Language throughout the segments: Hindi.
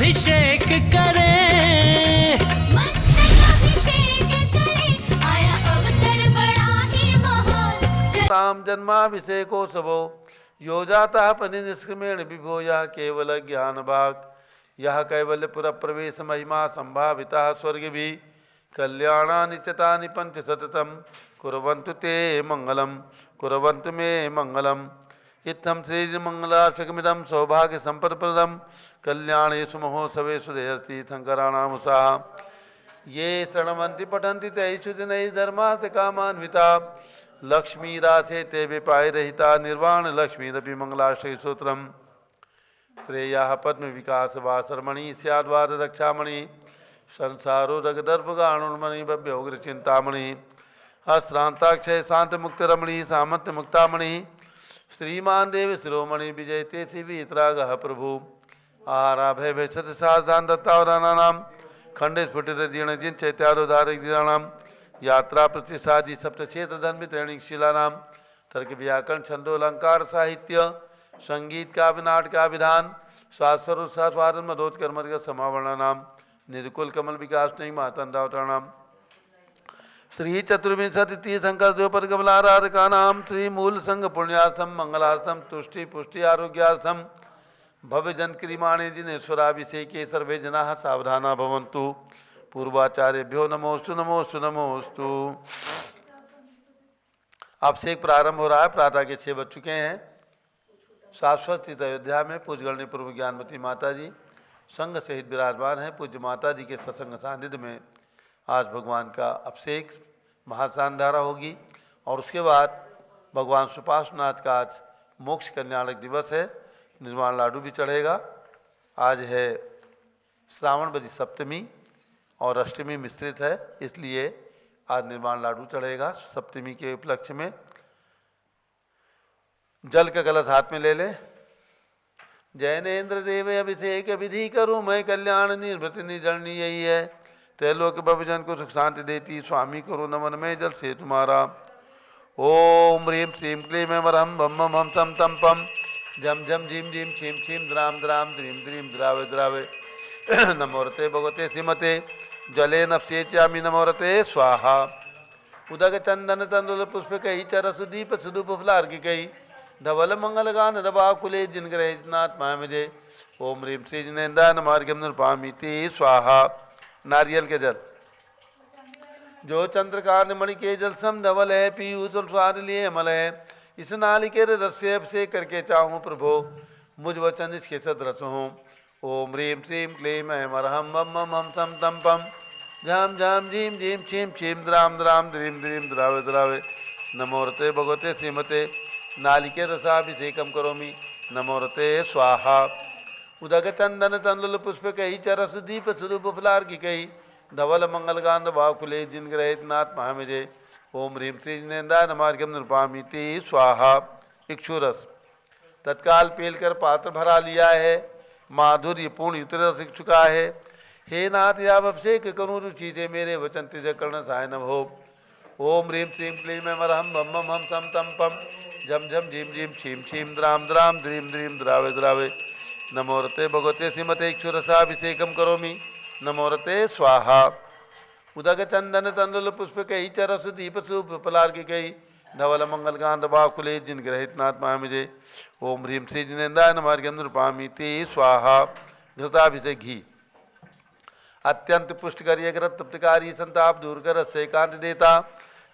अभिषेक करें, मस्तक अभिषेक करें, आया अवसर बड़ा ही महान। ताम जन्माभिषेकोत्सवो यो जाता परिनिष्क्रमेण विभो यह केवल ज्ञान भाग यह कैवल्यपुर प्रवेश महिमा संभाविता स्वर्ग भी कल्याणानि चितानि पंच सततम कुर्वन्तु ते मंगलम कुर्वन्तु मे मंगलम इत्थं श्री मंगलाष्टकमिदं सौभाग्य संपदप्रदं कल्याणेषु महोत्सवेषु देहस्ति शंकराणाम् उत्साह ये शृण्वन्ति पठन्ति तैषु दिनैः धर्मार्थ कामान्विता लक्ष्मी रासे ते विपाय रहिता निर्वाण लक्ष्मीरपि मंगलाष्टक सूत्रम श्रेया पद्म विकास वासरमणि स्याद्वार रक्षामणि संसारो रगदर्भगाणुर्मणि भव्योग्र चिंतामणि अश्रांताक्षय शांत मुक्त रमणि सामंत मुक्तामणि श्रीमान देव शिरोमणि विजयते शिवीतरागः प्रभु आहाराभय भैषत साधान दत्तावरानाम खंडे स्फुटित दीर्ण जिन चैत्यारोधारक दीराणाम यात्रा प्रतिसादी सप्तक्षेत्र धर्म त्रैणिक शिलानाम तर्क व्याकरण छंदोलंकार साहित्य संगीत का नाटक का विधान शास्त्र स्वादन मदोद कर्म समावरणानाम निर्कुल कमल विकास नहीं मातंदावतरणाम श्री चतुर्विंशति तीर्थंकर द्योपर कमलाराधका नाम श्री मूल संघ पुण्यार्थम मंगलार्थम तुष्टि पुष्टि आरोग्यार्थम भव्य जन क्रियमाणे जिनेश्वराभिषेके सर्वे जना सावधाना भवन्तु पूर्वाचार्यभ्यो नमोस्तु नमोस्तु नमोस्तु। अभिषेक प्रारंभ हो रहा है। प्रातः के 6 बज चुके हैं। शाश्वत स्थित अयोध्या में पूज्यगण्य पूर्व ज्ञानमती माता जी संघ सहित विराजमान है। पूज्य माता जी के सत्संग सानिध्य में आज भगवान का अभिषेक महासानधारा होगी और उसके बाद भगवान सुपार्श्वनाथ का आज मोक्ष कल्याणक दिवस है। निर्वाण लाडू भी चढ़ेगा। आज है श्रावण बदी सप्तमी और अष्टमी मिश्रित है, इसलिए आज निर्वाण लाडू चढ़ेगा। सप्तमी के उपलक्ष्य में जल का गलत हाथ में ले ले। जैनेन्द्र देव अभिषेक विधि करूँ मैं कल्याण निर्वृति निजरणी यही है। त्रैलोक भवजन को सुख शांति देती स्वामी करो नमन में जल से तुम्हारा। ओम ह्रीं श्रीं क्लीं वरहं बम बम हम तम तम पम जम जम झीम झीम छीम छीम द्राम द्राम द्रीम द्रीम द्रावे द्रावे नमोरते भगवते श्रीमते जले नफ्सेच्यामि नमोरते स्वाहा। उदक चंदन तंदुल पुष्प कही चरस दीप सुदूप फलार्घ्य कही धवल मंगल गान रवाकुले जिनग्रहनाथ मामजे। ओम ह्रीं श्री जिनेन्द्राय नमार्घ्यम नृपामीति स्वाहा। नारियल के जल जो चंद्रकार मणि के जल सम धवल है पीयूष स्वाद लिए अमल है। इस नालिकेर रस से अभिषेक करके चाहूँ प्रभो मुझ वचन इसके सदरस हूँ। ओम ह्रीं श्रीं क्लीं ऐमरहं बम बम हम सम तम पम झाम झाम झीम झीम छीम छीम द्राम द्राम द्रीम द्रीम द्रावे द्रावे नमोरते भगवते श्रीमते नालिके रसाभिषेकम करोमि नमोरते स्वाहा। उदक चंदन तंदुल पुष्प कही चरस दीप स्वरूप फलार्घ्य कही धवल मंगल गांध बाकुले जिन ग्रहित नाथ महामिजे। ओम ह्रीं श्री जिनेन्द्राय नमार्घ्यम नृपामीति स्वाहा। इक्षुरस तत्काल पेल कर पात्र भरा लिया है। माधुर्य पूर्ण युत रस चुका है। हे नाथ याव अभिषेक करूँ रुचि से मेरे वचन तिज कर्ण साय न हो। ओम ह्रीं श्रीं क्लीं ऐमरहं बम बम हम सम तम पम झम झम झीम झीम छीम छीम द्राम द्राम द्रीम द्रीम द्रावे द्रावे नमोरते भगवते श्रीमते इक्षुरसाभिषेकम करोमि नमोरते स्वाहा। उदक चंदन तंदुल पुष्प कही चरस दीप सूप फलार्घ्य कही धवल मंगल गांध बाकुले जिन ग्रहित नाथ महामिजे। ओम ह्रीं श्री जिनेन्द्राय नमार्घ्यम नृपामीति स्वाहा। घृताभिषेक घी अत्यंत पुष्ट करिए ग्रत तृप्तिकारी संताप दूर कर एकांत देता।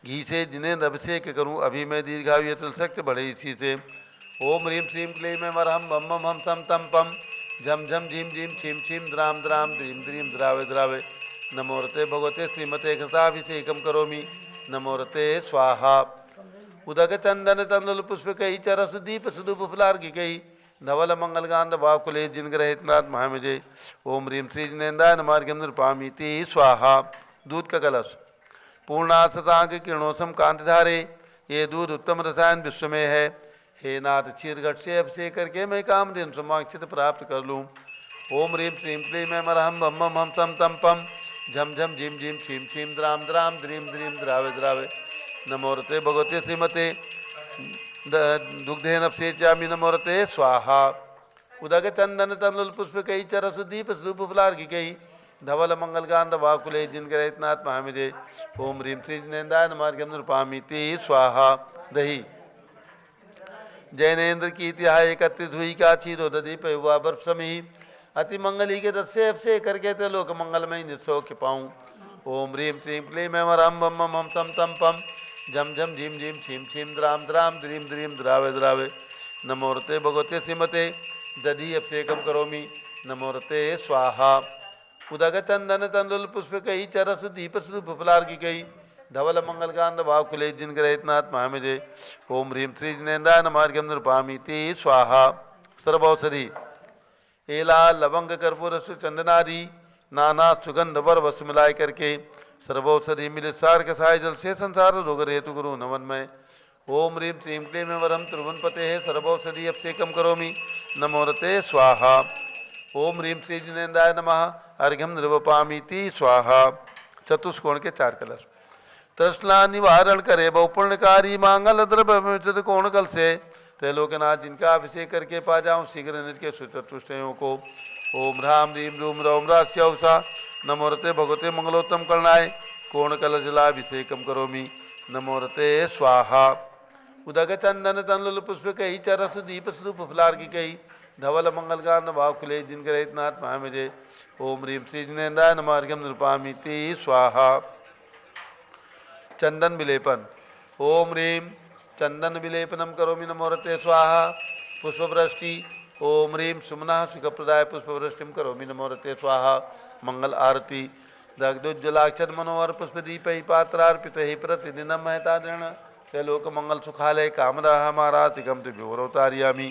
घी से जिनेन्द्र अभिषेक करूँ अभी मैं दीर्घायु अतुल शक्ति बढ़े इसी से। ओम ह्रीं श्रीं क्लीं ऐमरहं बम बम हम सम तम पम झम झम झीम झीम छीम छीम द्राम द्राम द्रीम द्रीम द्रावे द्रावे नमोरते भगवते श्रीमते घृताभिषेकम करोमि नमोरते स्वाहा। उदक चंदन तंदुल पुष्प कही चरस दीप सुदूप फलार्घ्य कही धवल मंगल गांध बाकुले जिन ग्रहित नाथ महामिजे। ओम ह्रीं श्री जिनेन्द्राय नमार्घ्यम नृपामीति स्वाहा। दूध का कलश पूर्णाशतांक किरणोसम कांतिधारे ये दूध उत्तम रसायन विश्व में है। हे नाथ क्षीरघट से अभिषेक करके मैं कामधेनु समाक्षित प्राप्त कर लूँ। ओम ह्रीं श्रीं क्लीं ऐमरहं बम बम हम तम तम पम झम झम झीम झीम छीम छीम द्राम द्राम द्रीम द्रीम द्रावे द्रावे नमोरते भगवते श्रीमते दुग्धे नफ्सेच्यामि नमोरते स्वाहा। उदक चंदन तनुल पुष्प कई चरस दीप धूप फलार की कई धवल मंगल गांध वाकुले जिनकर इतनाथ महामिजे ओम ह्रीम श्री जिनेन्द्राय नमः नृपामी ते स्वाहा दही जैनेन्द्र की तिहाय एकत्रित हुई का चीरो दधी पयुआ बर्फ समी अति मंगली के दस्से अपसे करके ते लोक मंगलमय निस्सो के पाऊँ ओम ह्रीम श्रीम क्लीम एम रम बम मम हम तम तम पम झम झम झीम झीम छीम छीम द्राम द्राम द्रीम द्रीम द्रावे द्रावे नमोरते भगवते सिमते दधी अभिषेकम करोमि नमोरते स्वाहा उदक चंदन तंदुल पुष्प कई चरस दीप स्वरूप फलार की कई धवल मंगल कांद भाव कुले जिन ग्रहितनाथ महामिजे ओम ह्रीम श्री जिनेन्द्राय नमः नृपामी ते स्वाहा सर्वौषधि एला लवंग कर्पूर चंदनादि नाना सुगंध वर वस्तु मिलाए करके सर्वौषधि मिले सार के साय जल से संसार रोग हेतु गुरु नमन्मय ओम ह्रीं श्रीं क्लीं वरम त्रिभुवनपते सर्वौषधि अभिषेकम करोमि नमोरते स्वाहा ओम ह्रीं श्री जिनेन्द्राय नमः अर्घ्यम निर्वपामीति स्वाहा चतुष्कोण के 4 कलश तृष्णा निवारण करे बहु पुण्यकारी मांगल द्रव्य कोण कल से त्रैलोकनाथ जिनका अभिषेक करके पा जाऊं शीघ्र निज के सुचतुष्टयों को ओम ह्राम ह्रीं रूम रौम रास्यवसा नमोरते भगवते मंगलोत्तम करणाय कोण कल जलाभिषेकम करोमि नमोरते स्वाहा उदक चंदन तनुल पुष्प कई चरस दीप स्वरूप फलार की कई धवल मंगल गान भाव खुले जिन ग्रहितनाथ महामिजे ओम ह्रीं श्री जिनेन्द्राय नमः अर्घ्यम नृपामी ते स्वाहा चंदन विलेपन ओम ह्रीं चंदन विलेपनम करोमि नमोरते स्वाहा पुष्पवृष्टि ओम ह्रीं सुमना सुखप्रदाय पुष्पवृष्टिम करोमि नमोरते स्वाहा मंगल आरती दग्धोज्जलाक्षर मनोहर पुष्पदीप पात्रार्पित प्रतिदिनम महतादृण त्रैलोक मंगल सुखालय कामरा हमारातिकम त्रिभ्योरवतारयामि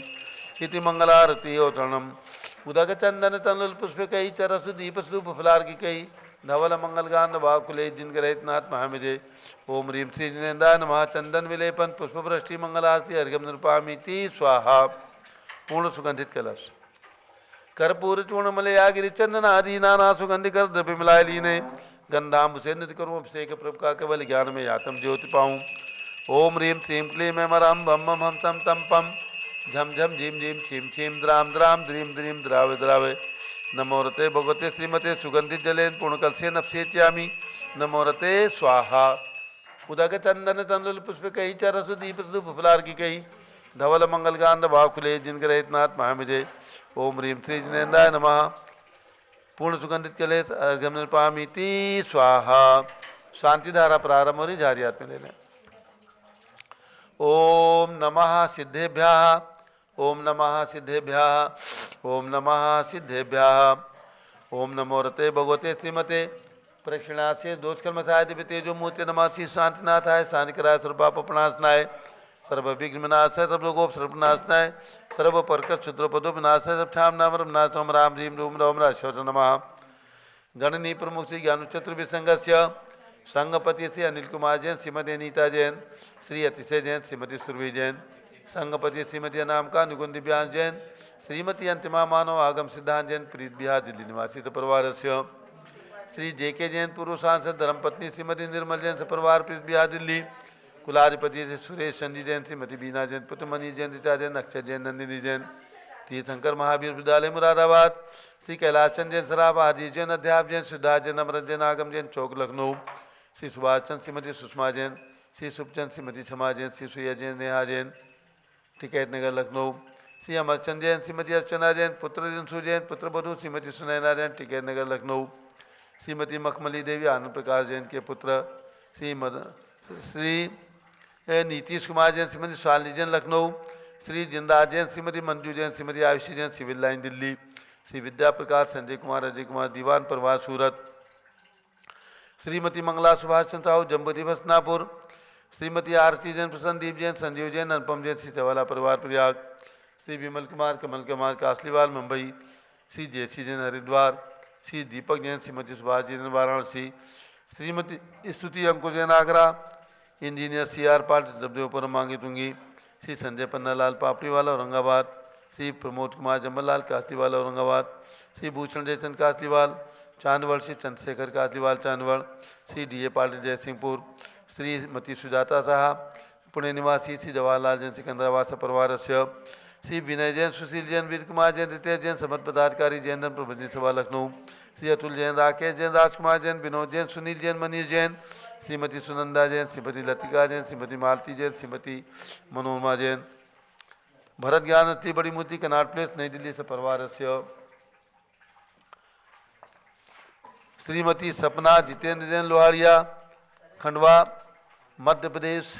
इति मंगलारती औतरणम उदक चंदन तनुल पुष्प कई चरस दीप स्वरूप फलार की कई धवल मंगल गान वाकुले जिन ग्रहितनाथ महामिजे ओम ह्रीं श्री जिनेन्द्राय नमः चंदन विलेपन पुष्पवृष्टि मंगलारती अर्घ्यम नृपामीति स्वाहा पूर्ण सुगंधित कलश कर्पूर चूर्ण मलया गिरि चंदन आदि नाना सुगंधि कर द्रव्य मिलाए लीने गंधाम से नित्य करूँ अभिषेक प्रभ का केवल ज्ञान में आत्म ज्योति पाऊँ ओम ह्रीं श्रीं क्लीं एम रम बम मम हम तम तम पम झम झम झीम झीम छीम छीम द्राम द्राम द्रीम द्रीम द्रावे द्रावे नमोरते भगवते श्रीमते सुगंधित जलेन पूर्णकल से नपसेत्यामि नमोरते स्वाहा उदक चंदन तनुल पुष्प कई चरस दीप स्वरूप फलार की कई धवल मंगल गांध भाव खुले जिन ग्रहितनाथ महामिजे ओम ह्रीं श्री जिनेन्द्राय नमः पूर्ण सुगंधित कलेश अर्घ्यम नृपामीति स्वाहा शांति धारा प्रारंभ हो रही झारियात में ले लें ओम नमः सिद्धेभ्यः ओम नमः सिद्धेभ्यः ओम नमः सिद्धेभ्यः ओम नमोरते भगवते श्रीमते प्रक्षिणा से दोष कर्मसाय दिव्य तेजो मूर्ति नमासी शांतिनाथाय शांतिकराय सर्वपापनाशनाय सर्व विघ्ननाशाय सर्वलोकोप सर्वनाशनाय सर्व परकट क्षुद्रपदो विनाशाय सबठाम नाम नाम राम ह्रीं रूम रौम राश्वर नमः गणनी प्रमुख श्री ज्ञान चतुर्विसंगस्य संघपति श्री अनिल कुमार जैन श्रीमती अनीता जैन श्री अतिशय जैन श्रीमती सुरभि जैन संघपति श्रीमती अनाम का नुकुंद दिव्यांश जैन श्रीमती अंतिमा मानव आगम सिद्धांत जैन प्रीत बिहार दिल्ली निवासी परिवार से श्री जेके जैन पूर्व सांसद धर्मपत्नी श्रीमती निर्मल जैन परिवार प्रीत बिहार दिल्ली कुलाधिपति श्री सुरेश चंदी जैन श्रीमती बीना जैन पुत्रमणि जैन ऋचा जैन अक्षय जैन नंदिनी जैन तीर्थंकर महावीर विद्यालय मुरादाबाद श्री कैलाशन जैन सराफ आदि जैन अध्याप जैन सिद्धार्थ जैन अमृत जैन आगम जैन चौक लखनऊ श्री सुभाष चंद श्रीमती सुषमा जैन श्री सुखचंद श्रीमती क्षमा जैन श्री सुया जैन नेहा जैन टिकैत नगर लखनऊ श्री अमरचंद जैन श्रीमती अर्चना जैन पुत्र रिंसू जैन पुत्र बधु श्रीमती सुनैना जैन टिकैत नगर लखनऊ श्रीमती मखमली देवी आनंद प्रकाश जैन के पुत्र श्री नीतीश कुमार जैन श्रीमती शालिनी जैन लखनऊ श्री जिंदाज जैन श्रीमती मंजू जैन श्रीमती आयुषी जैन सिविल लाइन दिल्ली श्री विद्या प्रकाश संजय कुमार अजय कुमार दीवान प्रभात सूरत श्रीमती मंगला सुभाष चंद्र साहू जम्बू दिवस नापुर श्रीमती आरती जैन प्रसन्नदीप जैन संजीव जैन अनुपम जैन श्री चवाला परिवार Prayag Shri Vimal Kumar Kamal Kumar Kasliwal Mumbai Shri Jaisi Jain Haridwar Shri Deepak Jain Shrimati Subhash Jain Varanasi Shrimati Stuti Ankur Jain Agra engineer C R Pal डब्ल्यूपुर मांगी तुंगी श्री संजय पन्नालाल पापड़ीवाला औरंगाबाद श्री प्रमोद कुमार जम्बललाल कासलीवाला औरंगाबाद श्री भूषण जयचंद कासलीवाल चांदवड़ श्री चंद्रशेखर कासलीवाल चांदवड़ श्री डी ए पाटिल जयसिंहपुर श्रीमती सुजाता साहा पुणे निवासी श्री जवाहरलाल जैन सिकंदराबाद परिवार से श्री विनय जैन, सुशील जैन, वीर कुमार जैन, रितेश जैन, समर्थ पदाधिकारी जैन धन प्रबंधन सभा लखनऊ। श्री अतुल जैन, राकेश जैन, राजकुमार जैन, विनोद जैन, सुनील जैन, मनीष जैन, श्रीमती सुनंदा जैन, श्रीमती लतिका जैन, श्रीमती मालती जैन, श्रीमती मनोरमा जैन। भरत ज्ञान अति बड़ी मूर्ति, कनाट प्लेस, नई दिल्ली से परिवार से। श्रीमती सपना जितेंद्र जैन, लोहारिया, खंडवा, मध्य प्रदेश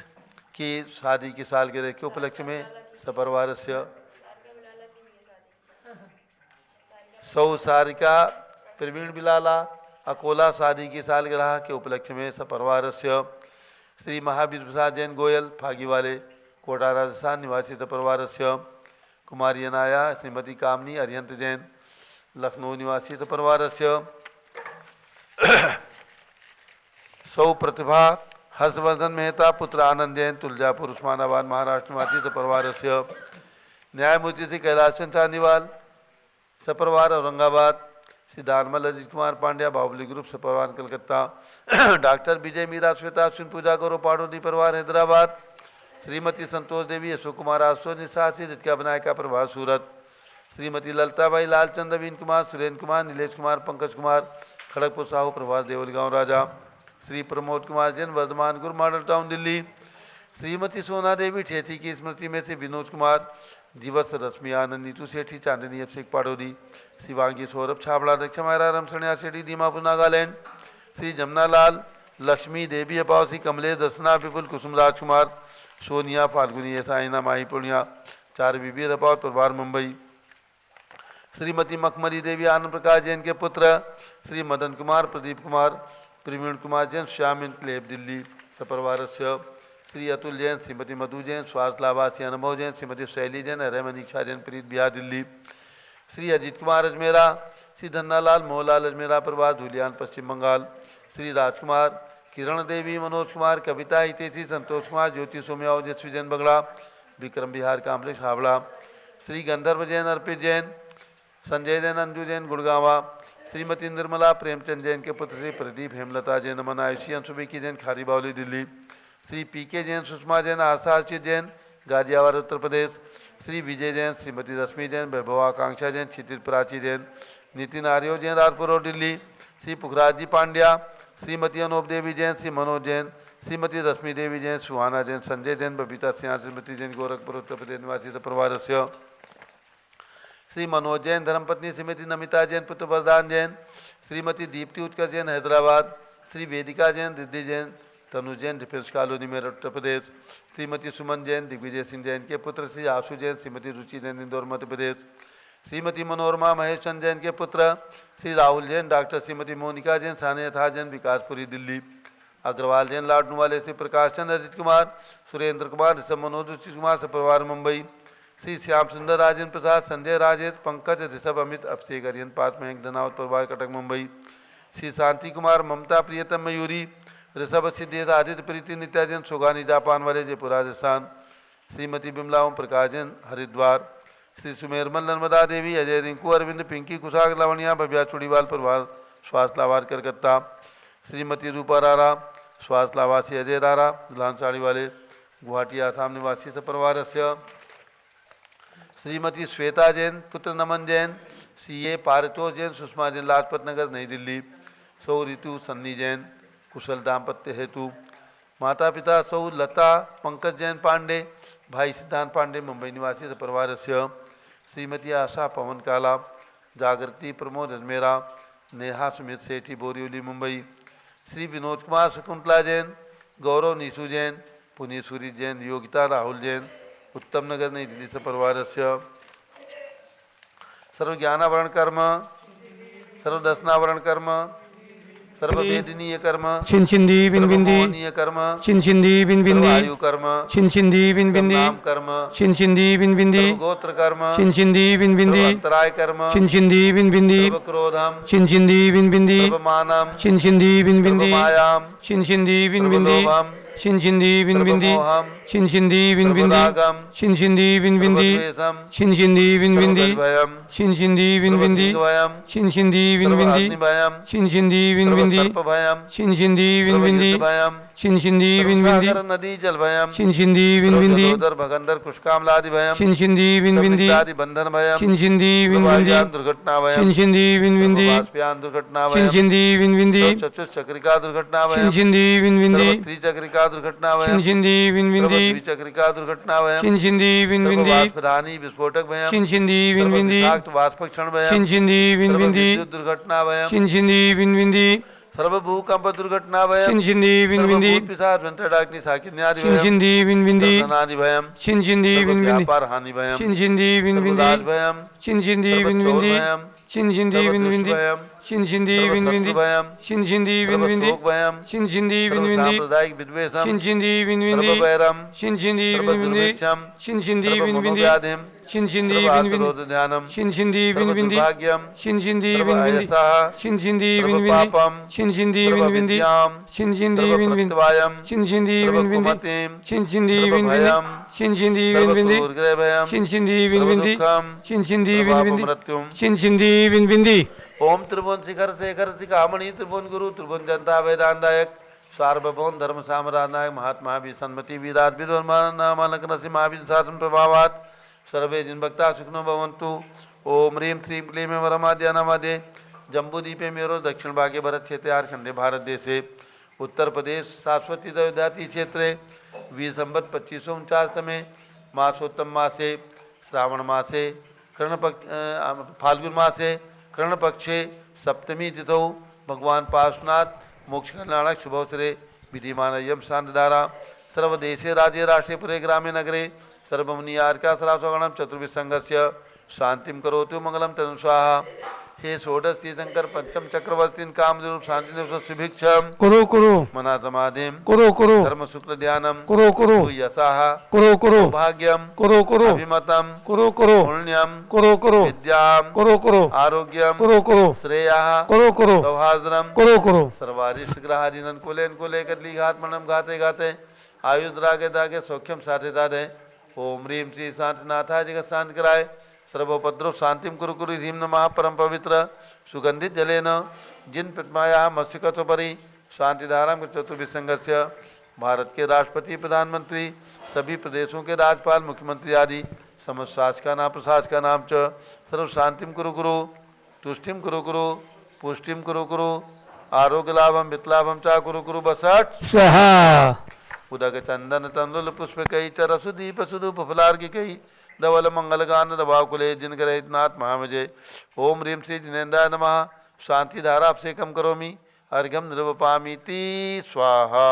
की शादी की सालगिरह के उपलक्ष्य में सपरिवार से। सौ सारिका प्रवीण बिलाला, अकोला, शादी की सालगिरह के उपलक्ष्य में सपरिवार से। श्री महावीर प्रसाद जैन गोयल, फागीवाले, कोटा, राजस्थान, निवासी सपरिवार से। कुमारी अनाया, श्रीमती कामनी अरिहंत जैन, लखनऊ, निवासी सपरिवार से। सौ प्रतिभा हर्षवर्धन मेहता, पुत्र आनंद जैन, तुलजापुर, उस्मानाबाद, महाराष्ट्र, निवासी सपरिवार से। न्यायमूर्ति श्री कैलाश चंद चांदीवाल, सपरिवार, औरंगाबाद। श्री दानमल अजीत कुमार पांड्या, बाहुबली ग्रुप, सपरिवार, कलकत्ता। डॉक्टर विजय मीरा, श्वेता अश्विन, पूजा गौरव, पाडोदी परिवार, हैदराबाद। श्रीमती संतोष देवी, अशोक कुमार आसो, निशासी, रितिका विनायका, प्रभाव, सूरत। श्रीमती ललताबाई, लालचंद, नवीन कुमार, सुरेंद्र कुमार, नीलेश कुमार, पंकज कुमार, खड़गपुर साहू, प्रभास, देवल गाँव राजा। श्री प्रमोद कुमार जैन, वर्धमान गुरु, मॉडल टाउन, दिल्ली। श्रीमती सोना देवी, ठेठी की स्मृति में से विनोद कुमार, दिवस, रश्मि आनंद, नीतू सेठी, चांदनी अभिषेक, पाडोदी। शिवांगी सौरभ, छाबड़ा, दक्षा मायरा, रमसणिया सेठी, दीमापुर, नागालैंड। श्री जमुना लाल, लक्ष्मी देवी, अपाव, श्री कमलेश, दर्शना, विपुल, कुसुम राजकुमार, सोनिया, फाल्गुनी, साइना, माही पूर्णिया, चार बीबी, अपाव, परिवार, मुंबई। श्रीमती मखमली देवी, आनंद प्रकाश जैन के पुत्र। श्री मदन कुमार, प्रदीप कुमार, प्रवीण कुमार जैन, श्याम इनक्लेव, दिल्ली, सपरिवार से। श्री अतुल जैन, श्रीमती मधु जैन, स्वार्थ लाभासी, अनुभव जैन, श्रीमती शैली जैन, रमनीक्षा जैन, प्रीत बिहार, दिल्ली। श्री अजीत कुमार अजमेरा, श्री धन्नालाल, मोहनलाल अजमेरा, प्रभास, धुलियान, पश्चिम बंगाल। श्री राजकुमार, किरण देवी, मनोज कुमार, कविता हितेशी, संतोष कुमार, ज्योति सोम्याओ, जसवी जैन, बगड़ा, विक्रम बिहार, काम्प्लेक्स, हावड़ा। श्री गंधर्व जैन, अर्पित जैन, संजय जैन, अंजू जैन, गुड़गावा। श्रीमती निर्मला प्रेमचंद जैन के पुत्र श्री प्रदीप, हेमलता जैन, अमन आयुषी, अंशुबिकी जैन, खारी बावली, दिल्ली। श्री पीके जैन, सुषमा जैन, आशा अर्चित जैन, गाजियाबाद, उत्तर प्रदेश। श्री विजय जैन, श्रीमती रश्मि जैन, वैभवाकांक्षा जैन, क्षितिज प्राची जैन, नितिन आर्यो जैन, राजपुर रोड, दिल्ली। श्री पुखराज जी पांड्या, श्रीमती अनूप देवी जैन, श्री मनोज जैन, श्रीमती रश्मि देवी जैन, सुहाना जैन, संजय जैन, बबीता सिंह, श्रीमती जैन, गोरखपुर, उत्तर प्रदेश, निवासी परिवार से। श्री मनोज जैन, धर्मपत्नी श्रीमती नमिता जैन, पुत्र वरदान जैन, श्रीमती दीप्ति उत्कर्ष जैन, हैदराबाद। श्री वेदिका जैन, रिद्धि जैन, तनु जैन, डिफेंस कॉलोनी, मेरठ, उत्तर प्रदेश। श्रीमती सुमन जैन, दिग्विजय सिंह जैन के पुत्र श्री आशु जैन, श्रीमती रुचि जैन, इंदौर, मध्य प्रदेश। श्रीमती मनोरमा महेश चंद जैन के पुत्र श्री राहुल जैन, डॉक्टर श्रीमती मोनिका जैन, सानिया जैन, विकासपुरी, दिल्ली। अग्रवाल जैन, लाडनू वाले श्री प्रकाश चंद, अजित कुमार, सुरेंद्र कुमार, ऋषभ मनोज, रुचि कुमार, सपरिवार, मुंबई। श्री श्याम सुंदर, राजेंद्र प्रसाद, संजय राजेश, पंकज, ऋषभ, अमित, अभिषेक, अरियन, पाठ, मयंक, धनावत, परिवार, कटक, मुंबई। श्री शांति कुमार, ममता, प्रियतम, मयूरी, ऋषभ, सिद्धेश, आदित्य, प्रीति, नित्या जैन, सुगानी, जापान वाले, जयपुर, राजस्थान। श्रीमती बिमला ओम प्रकाश जैन, हरिद्वार। श्री सुमेरमल, नर्मदा देवी, अजय, रिंकू, अरविंद, पिंकी, कुशाग, लावणिया, भव्या, चुड़ीवाल, परिवार, स्वास्थ्य लाभार, कलकत्ता। श्रीमती रूपा रारा, स्वास्थ्य लाभासी, अजय रारा, दुल्हान साड़ी वाले, गुवाहाटी, आसाम, निवासी परिवार से। श्रीमती श्वेता जैन, पुत्र नमन जैन, सीए पारितोष जैन, सुषमा जैन, लाजपत नगर, नई दिल्ली। सौ ऋतु सन्नी जैन, कुशल दाम्पत्य हेतु। माता पिता सौ लता पंकज जैन पांडे, भाई सिद्धांत पांडे, मुंबई, निवासी परिवार से। श्रीमती आशा पवन काला, जागृति प्रमोद अजमेरा, नेहा सुमित सेठी, बोरीवली, मुंबई। श्री विनोद कुमार, शकुंतला जैन, गौरव नीसू जैन, पुनीत सूरी जैन, योगिता राहुल जैन, उत्तम नगर, नई दिल्ली से परिवार से। सर्वज्ञानावरण कर्म, सर्वदर्शनावरण कर्म, सर्ववेदनीय कर्म, चिंचिंदी बिनबिंदी, सर्वमोहनीय कर्म, चिंचिंदी बिनबिंदी, सर्वायु कर्म, चिंचिंदी बिनबिंदी, सर्वनाम कर्म, चिंचिंदी बिनबिंदी, सर्वगोत्र कर्म, चिंचिंदी बिनबिंदी, सर्वांतराय कर्म, चिंचिंदी बिनबिंदी, सर्वक्रोधम, चिंचिंदी बिनबिंदी, सर्वमानम, चिंचिंदी बिनबिंदी, सर्वमायाम, चिंचिंदी बिनबिंदी, सर्वलोभम, चिंचिंदी बिनबिंदी, सर्वमोहम, चिंचिंदी बिनबिंदी, सर्वरागम, चिंचिंदी बिनबिंदी, सर्वद्वेषम, चिंचिंदी बिनबिंदी, सर्वभयम, चिंचिंदी बिनबिंदी, सर्वसिंहभयम, चिंचिंदी बिनबिंदी, सर्वाग्निभयम, चिंचिंदी बिनबिंदी, सर्वसर्पभयम, चिंचिंदी बिनबिंदी, सर्वयुद्धभयम, छिंछिंदी विन विंदी सर्वसागर नदी जल भयम छिंछिंदी विन विंदी जलोदर भगंदर कुशकामलादि भयम छिंछिंदी विन विंदी आदि बंधन भयम छिंछिंदी विन विंदी प्रभाव्यान दुर्घटना भयम छिंछिंदी विन विंदी वाष्पयान दुर्घटना भयम छिंछिंदी विन विंदी चतुश्चक्रिका दुर्घटना भयम छिंछिंदी विन विंदी त्रिचक्रिका दुर्घटना भयम छिंछिंदी विन विंदी द्विचक्रिका दुर्घटना भयम छिंछिंदी विन विंदी वाष्पदानी विस्फोटक भयम छिंछिंदी विन विंदी वाष्पक्षण भयम छिंछिंदी विन विंदी विद्युत दुर्घटना भयम छिंछिंदी विन विंदी सर्वभूकंप दुर्घटना भयम छिंछिंदी विन विंदी पिशाच वेंटडाग्नि साकिन्यादि भयम छिंछिंदी विन विंदी सर्वनादि भयम छिंछिंदी विन विंदी व्यापार हानि भयम छिंछिंदी विन विंदी सर्वदाज भयम छिंछिंदी विन विंदी भयम छिंछिंदी विन विंदी भयम छिंछिंदी विन विंदी भयम छिंछिंदी विन विंदी सर्वशोक भयम छिंछिंदी विन विंदी सांप्रदायिक विद्वेषम छिंछिंदी विन विंदी सर्ववैरम छिंछिंदी विन विंदी सर्वदुर्भिक्षम छिंछिंदी विन विंदी सर्वमनोव्याधिम छिंछिंदी विन विंदी सर्वातरोधध्यानम छिंछिंदी विन विंदी सर्वदुर्भाग्यम छिंछिंदी विन विंदी सर्वअयसः छिंछिंदी विन विंदी सर्वपापम छिंछिंदी विन विंदी सर्वविद्याम छिंछिंदी विन विंदी सर्वप्रत्यवायम छिंछिंदी विन विंदी सर्वकुमतिम छिंछिंदी विन विंदी सर्वभयम छिंछिंदी विन विंदी सर्वक्रूरग्रहभयम छिंछिंदी विन विंदी सर्वदुःखम छिंछिंदी विन विंदी सर्वापमृत्युम छिंछिंदी विन विंदी ओम त्रिभुवन शिखर शेखर शिखामणि त्रिभुवन गुरु त्रिभुवन जनता वेदांतायक सार्वभौम धर्म साम्राज्ञायक महात्मा भी सन्मति विराट विद्वानक नरसिंह महावीर शासन प्रभावात सर्वे जिन भक्ता सुखनो भवन्तु। ओम ह्रीं श्रीं क्लीं वरमाद्य नमादे जम्बूद्वीपे मेरो दक्षिण भागे भरत क्षेत्रे आर्खंडे भारत देशे उत्तर प्रदेश शाश्वती दयोदाती क्षेत्रे विसंवत 2549 में मासोत्तम मासे श्रावण मासे फाल्गुन मासे कृष्णपक्षे सप्तमी तिथौ भगवान पार्श्वनाथ मोक्ष कल्याणक शुभवसरे विधिमान यम शांतधारा सर्वदेशे राज्ये राष्ट्रे पुरे ग्रामे नगरे सर्वमुनियार्का सरासगणम चतुर्विध संघस्य शांतिम करोतु मंगलम तनु स्वाहा। हे षोडश तीर्थंकर पंचम चक्रवर्तीन कामरूप शांति सुभिक्षम करो करो मना समाधिम करो करो धर्म शुक्ल ध्यानम करो करो यशाह करो करो भाग्यम करो करो अभिमतम करो करो पुण्यम करो करो विद्याम करो करो आरोग्यम करो करो श्रेयः करो करो सौहार्दम करो करो सर्वारिष्ट ग्रहाधीनन को लेकर ली घात मनम गाते गाते आयुष रागे दागे सौख्यम साधे दादे। ओम ह्रीं श्री शांतिनाथाय जगत शांति कराय सर्वोपद्रव शांतिम कुरु कुरु ह्रीं नमः परम पवित्र सुगंधित जलेन जिन प्रतिमाया मत्स्यकथोपरि शांतिधाराम चतुर्विध संघस्य भारत के राष्ट्रपति प्रधानमंत्री सभी प्रदेशों के राज्यपाल मुख्यमंत्री आदि समस्त शासकानां प्रशासकानां च सर्व शांतिम कुरु कुरु तुष्टिम कुरु कुरु पुष्टिम कुरु कुरु आरोग्य लाभम वित्लाभम चा कुरु कुरु बसठ स्वाहा उदक चंदन तंदुल पुष्प कई चरसु दीप सुदूप फलार्घ्य कई धवल मंगल गान दबाकुले जिनकर नाथ महामजय। ओम ह्रीं श्री जिनेन्द्राय नमः शांति धारा अभिषेकम करोमि अर्घ्यम निर्वपामीति स्वाहा।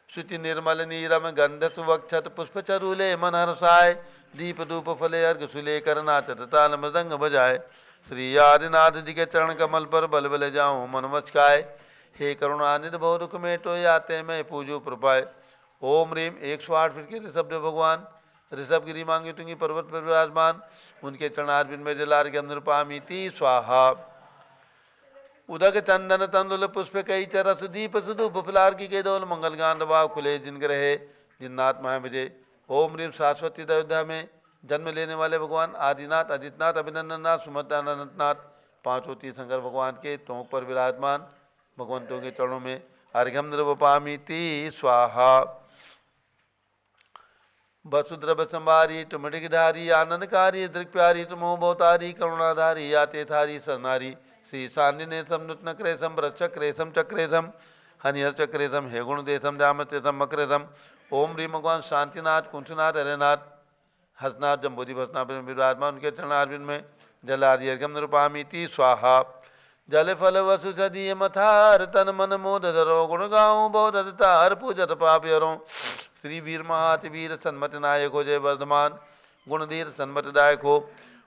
शुचि निर्मल नीरम गंध सुवक्षत पुष्प चरूले मन हर्षाय दीप धूप फले अर्घ सुले करनाचत ताल मृदंग बजाय श्री आदिनाथ जी के चरण कमल पर बल बल जाऊं मन मचकाय। हे करुणानिधि बहु दुख मेटो याते मैं पूजो प्रपाय। ओम ह्रीं 108 फीट के ऋषभ भगवान ऋषभ गिरी मांगी तुंगी पर्वत पर विराजमान उनके चरणारविंद में जलार्घ्यम निरूपामीति स्वाहा। उदक चंदन तंदुल पुष्प कई चरस दीप सुदूप फलार्घ्य के दौल मंगल गान दबाव खुले जिन ग्रहे जिन्नाथ महाविजय। ओम ह्रीं शाश्वती अयोध्या में जन्म लेने वाले भगवान आदिनाथ अजितनाथ अभिनंदननाथ सुमतानंदनाथ पांचों तीर्थंकर भगवान के टोंक पर विराजमान भगवंतों के चरणों में अर्घ्यम निर्वपामीति स्वाहा। वसुद्रव संभारी तुमडिगधारी आनंदकारी दृक्प्यारी तुमो बहुतारी करुणाधारी याते थारी सरनारी श्री सान्निने समनुत्न क्रेसम वृक्षक्रेसम चक्रेसम हनिहर चक्रेसम हे गुणदेशम जामतेसम मक्रेसम। ओम ह्रीं भगवान शांतिनाथ कुंठनाथ हरेनाथ हसनाथ जम्बूदी भसनाथ विराजमान उनके चरणारविंद में जलादि अर्घ्यम निरूपामीति स्वाहा। जल फल वसु सदीय मथार तन मन मोद धरो गुण गाऊं बोध तार पूजत पाप हरो श्री वीर महाति वीर सन्मत नायक हो जय वर्धमान गुणधीर सन्मत दायक हो।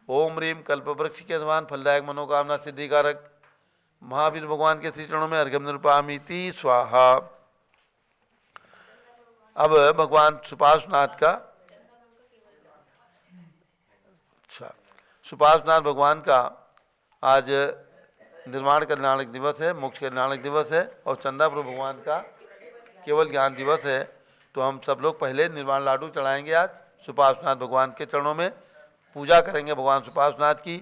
ओम ह्रीं कल्प वृक्ष के समान फलदायक मनोकामना सिद्धिकारक महावीर भगवान के श्री चरणों में अर्घ्यम निरूपामीति स्वाहा। अब भगवान सुपार्श्वनाथ का सुपार्श्वनाथ भगवान का आज निर्माण कल्याणक दिवस है मोक्ष कल्याणक दिवस है और चंदापुर भगवान का केवल ज्ञान दिवस है। तो हम सब लोग पहले निर्वाण लाडू चढ़ाएंगे आज सुपार्श्वनाथ भगवान के चरणों में पूजा करेंगे भगवान सुपार्श्वनाथ की।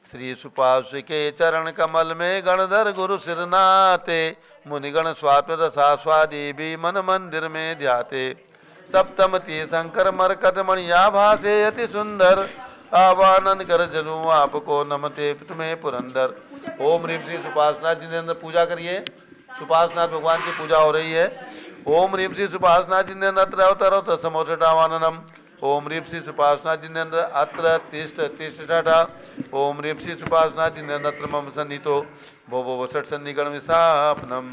श्री सुपार्श्व के चरण कमल में गणधर गुरु सिरनाते, मुनिगण स्वात्म रसास्वादी भी मन मंदिर में ध्याते। सप्तम तीर्थंकर मरकत मणिया भासे अति सुंदर, आवानन कर जनु आपको नमते तुम्हें पुरंदर। ओम ह्रीम श्री सुपार्श्वनाथ जिनेन्द्र, पूजा करिए। सुपार्श्वनाथ भगवान की पूजा हो रही है। ओम ह्रीम श्री सुपार्श्वनाथ जिनेन्द्र अत्र अवतरौ समोषटावाननम। ओम ह्रीम श्री सुपार्श्वनाथ जिनेन्द्र अत्र तिष्ठ तिष्ठा। ओम ह्रीम श्री सुपार्श्वनाथ जिनेन्द्र अत्र मम सन्निहितो भो भो षट सन्निगण विशापनम।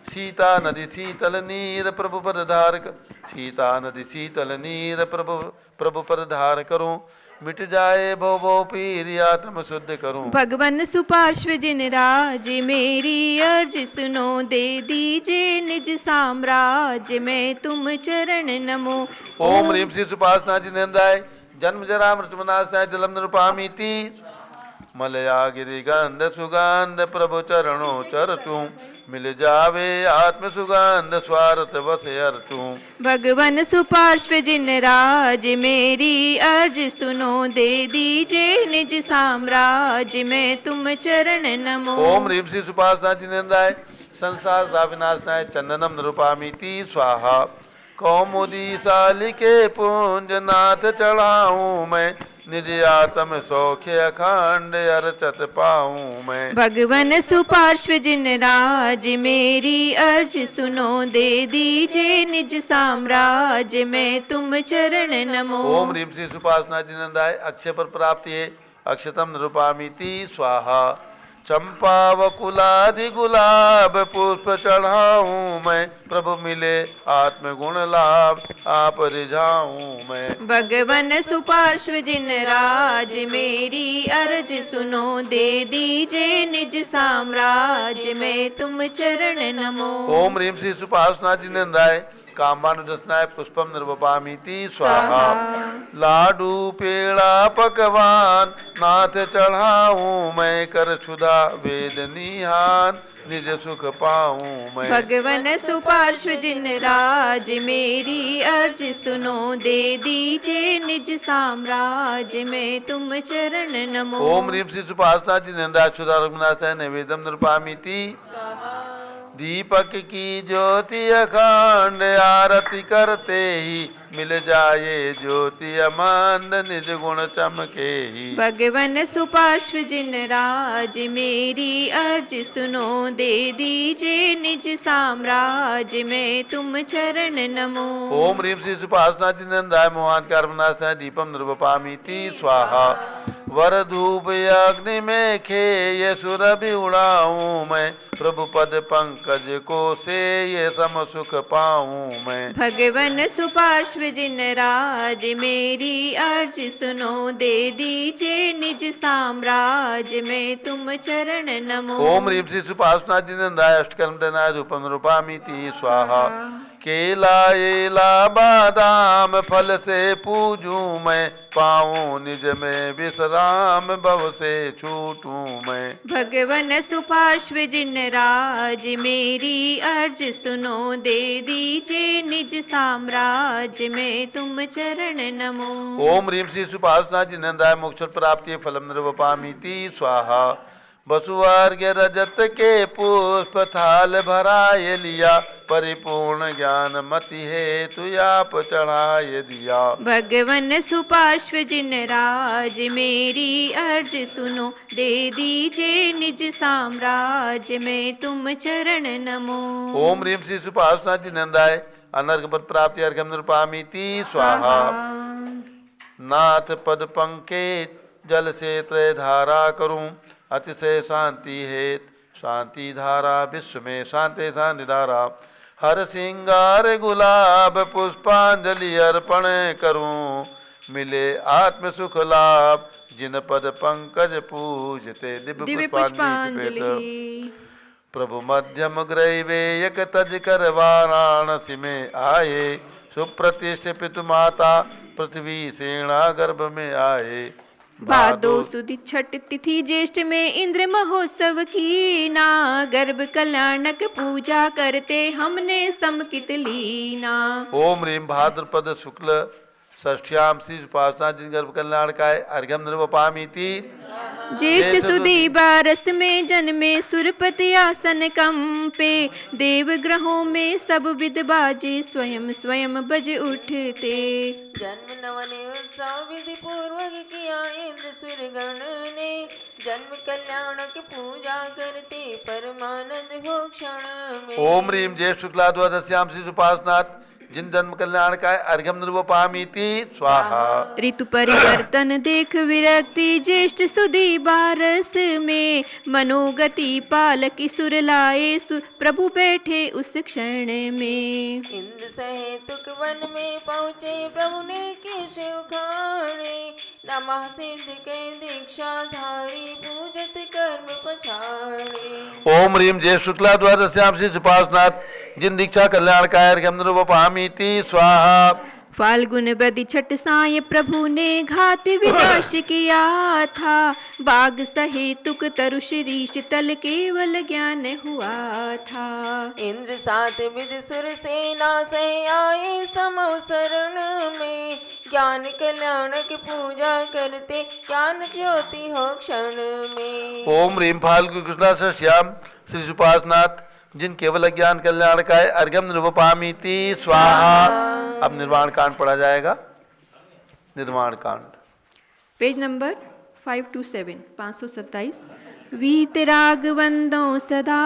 सीता नदी शीतल नीर प्रभु पद धारक, सीता नदी शीतल नीर प्रभु पद धार करूं, मिट जाए भो भो पीर आत्म शुद्ध करूं। भगवन सुपार्श्व जिन राज, मेरी अर्ज सुनो दे दीजे निज साम्राज्य में तुम चरण नमो। ओम ह्रीम श्री सुपार्श्वनाथ जिनेन्द्राय जन्म जरा मृत्यु विनाशाय जलम निरूपामीति। मलया गिरि गंध सुगंध प्रभु चरणों चरचूं, मिल जावे आत्म सुगंध स्वार्थ वसे अर्चूं। भगवन सुपार्श्व जिन राज, मेरी अर्ज सुनो दे दीजे निज साम्राज्य में तुम चरण नमो। ओम ह्रीम श्री सुपार्श्वनाथ जिनेन्द्राय संसार विनाशनाय चंदनम निरूपामीति स्वाहा। कौमुदी सालिके पुंज नाथ चढ़ाऊं मैं, निज आत्म सौख्य अखंड अर्चत पाऊं मैं। भगवन सुपार्श्व जिन राज, मेरी अर्ज सुनो दे दीजे निज साम्राज्य में तुम चरण नमो। ओम ह्रीम श्री सुपार्श्वनाथ जिनेन्द्राय अक्षय पर प्राप्ति अक्षतम निरूपामीति स्वाहा। चंपा वकुलादि गुलाब पुष्प चढ़ाऊं मैं, प्रभु मिले आत्मगुण लाभ आप रिझाऊं मैं। भगवन सुपार्श्व जिन राज, मेरी अर्ज सुनो दे दीजे निज साम्राज्य में तुम चरण नमो। ओम ह्रीम श्री सुपार्श्वनाथ जिनेन्द्राय कामानुदस्नाय पुष्पम निर्वपामीति स्वाहा। लाडू पेड़ा पकवान नाथ चढ़ाऊं मैं, कर क्षुधा वेद निहान निज सुख पाऊं मैं। भगवन सुपार्श्व जिन राज, मेरी अर्ज सुनो दे दीजे निज साम्राज्य में तुम चरण नमो। ओम ह्रीम श्री सुपार्श्वनाथ जिनेन्द्राय क्षुधा रघुनाथाय नैवेद्यम निरूपामीति। दीपक की ज्योति अखंड आरती करते ही, मिल जाए ज्योति अमंद निज गुण चमके ही। भगवन सुपार्श्व जिन राज, मेरी अर्ज सुनो दे दीजे निज साम्राज्य में तुम चरण नमो। ओम ह्रीम श्री सुपार्श्वनाथ जिनेन्द्राय मोहान कार्बनाशाय दीपम निरूपामीति स्वाहा। वर धूप अग्नि में खेय सुरभि उड़ाऊं मैं, प्रभु पद पंकज को से ये सम सुख पाऊं मैं। भगवन सुपार्श्व जिन राज, मेरी अर्ज सुनो दे दीजे निज साम्राज्य में तुम चरण नमो। ओम ह्रीम श्री सुपार्श्वनाथ जिनेन्द्राय अष्टकर्म दनाय रूपम निरूपामीति स्वाहा। केला एला बादाम फल से पूजूं मैं, पाऊं निज में विश्राम भव से छूटूं मैं। भगवन सुपार्श्व जिन राज, मेरी अर्ज सुनो दे दीजे निज साम्राज्य में तुम चरण नमो। ओम ह्रीम श्री सुपार्श्वनाथ जिनेन्द्राय मोक्ष प्राप्ति फलम निरूपामीति स्वाहा। वसुवर्ग्य रजत के पुष्प थाल भराए लिया, परिपूर्ण ज्ञान मति हेतु आप चढ़ाए दिया। भगवन सुपार्श्व जिन राज, मेरी अर्ज सुनो दे दीजे निज साम्राज्य में तुम चरण नमो। ओम ह्रीम श्री सुपार्श्वनाथ जिनेन्द्राय अनर्घ पद प्राप्ति अर्घ्यम निरूपामीति स्वाहा। नाथ पद पंकेज जल से त्रय धारा करूं, अतिशय शांति हेत शांति धारा विश्व में शांति शांति धारा। हर सिंगार गुलाब पुष्पांजलि अर्पण करूं, मिले आत्म सुख लाभ जिन पद पंकज पूजते। दिव्य पुष्पांजलि प्रभु मध्यम ग्रैवेयक तज कर वाराणसी में आए, सुप्रतिष्ठित पितु माता पृथ्वी सेना गर्भ में आए। भादो सुद छठ तिथि ज्येष्ठ में इंद्र महोत्सव की ना, गर्भ कल्याणक पूजा करते हमने समकित लीना। ओम ह्रीम भाद्रपद शुक्ल षष्ठ्याम श्री सुपार्श्वनाथ जिन गर्भ कल्याण काय अर्घ्यम निरूपामीति। ज्येष्ठ सुदी बारस में जन्मे सुरपति आसन कंपे, देवग्रहों में सब विद बाजे स्वयं स्वयं बज उठते। जन्म नवन उत्सव विधि पूर्वक किया इंद्र सुरगण ने, जन्म कल्याणक पूजा करते परमानंद हो क्षण में। ओम ह्रीम जय शुक्ला द्वादश्याम श्री उपासनाथ जिन जन्म कल्याण का अर्घ्यम निर्वपामीति स्वाहा। ऋतु परिवर्तन देख विरक्ति ज्येष्ठ सुदी बारस में, मनोगति पालक सुर लाए प्रभु बैठे उस क्षण में। इंद्र सहेतुक वन में पहुँचे प्रभु ने केश उखाड़े, नमः सिद्ध के दीक्षा धारी पूजत कर्म पछाड़े। ओम ह्रीम जय शुक्ला द्वादश्याम श्री उपासनाथ जिन दीक्षा कल्याण का अर्घ्यम निर्वपामीति स्वाहा। फाल्गुन बदि छठ साय प्रभु ने घात विनाश किया था, बाग सहेतुक तरु शीरीष तल केवल ज्ञान हुआ था। इंद्र सात विद सुर सेना से आए समो शरण में, ज्ञान कल्याण की पूजा करते ज्ञान ज्योति हो क्षण में। ओम ह्रीम फाल्गु कृष्णा से श्याम श्री उपासनाथ जिन केवल ज्ञान कल्याण का है अर्घ्यम निर्वपामीति स्वाहा। अब निर्वाण कांड पढ़ा जाएगा। निर्वाण कांड पेज नंबर 527 527। वीतराग वंदों सदा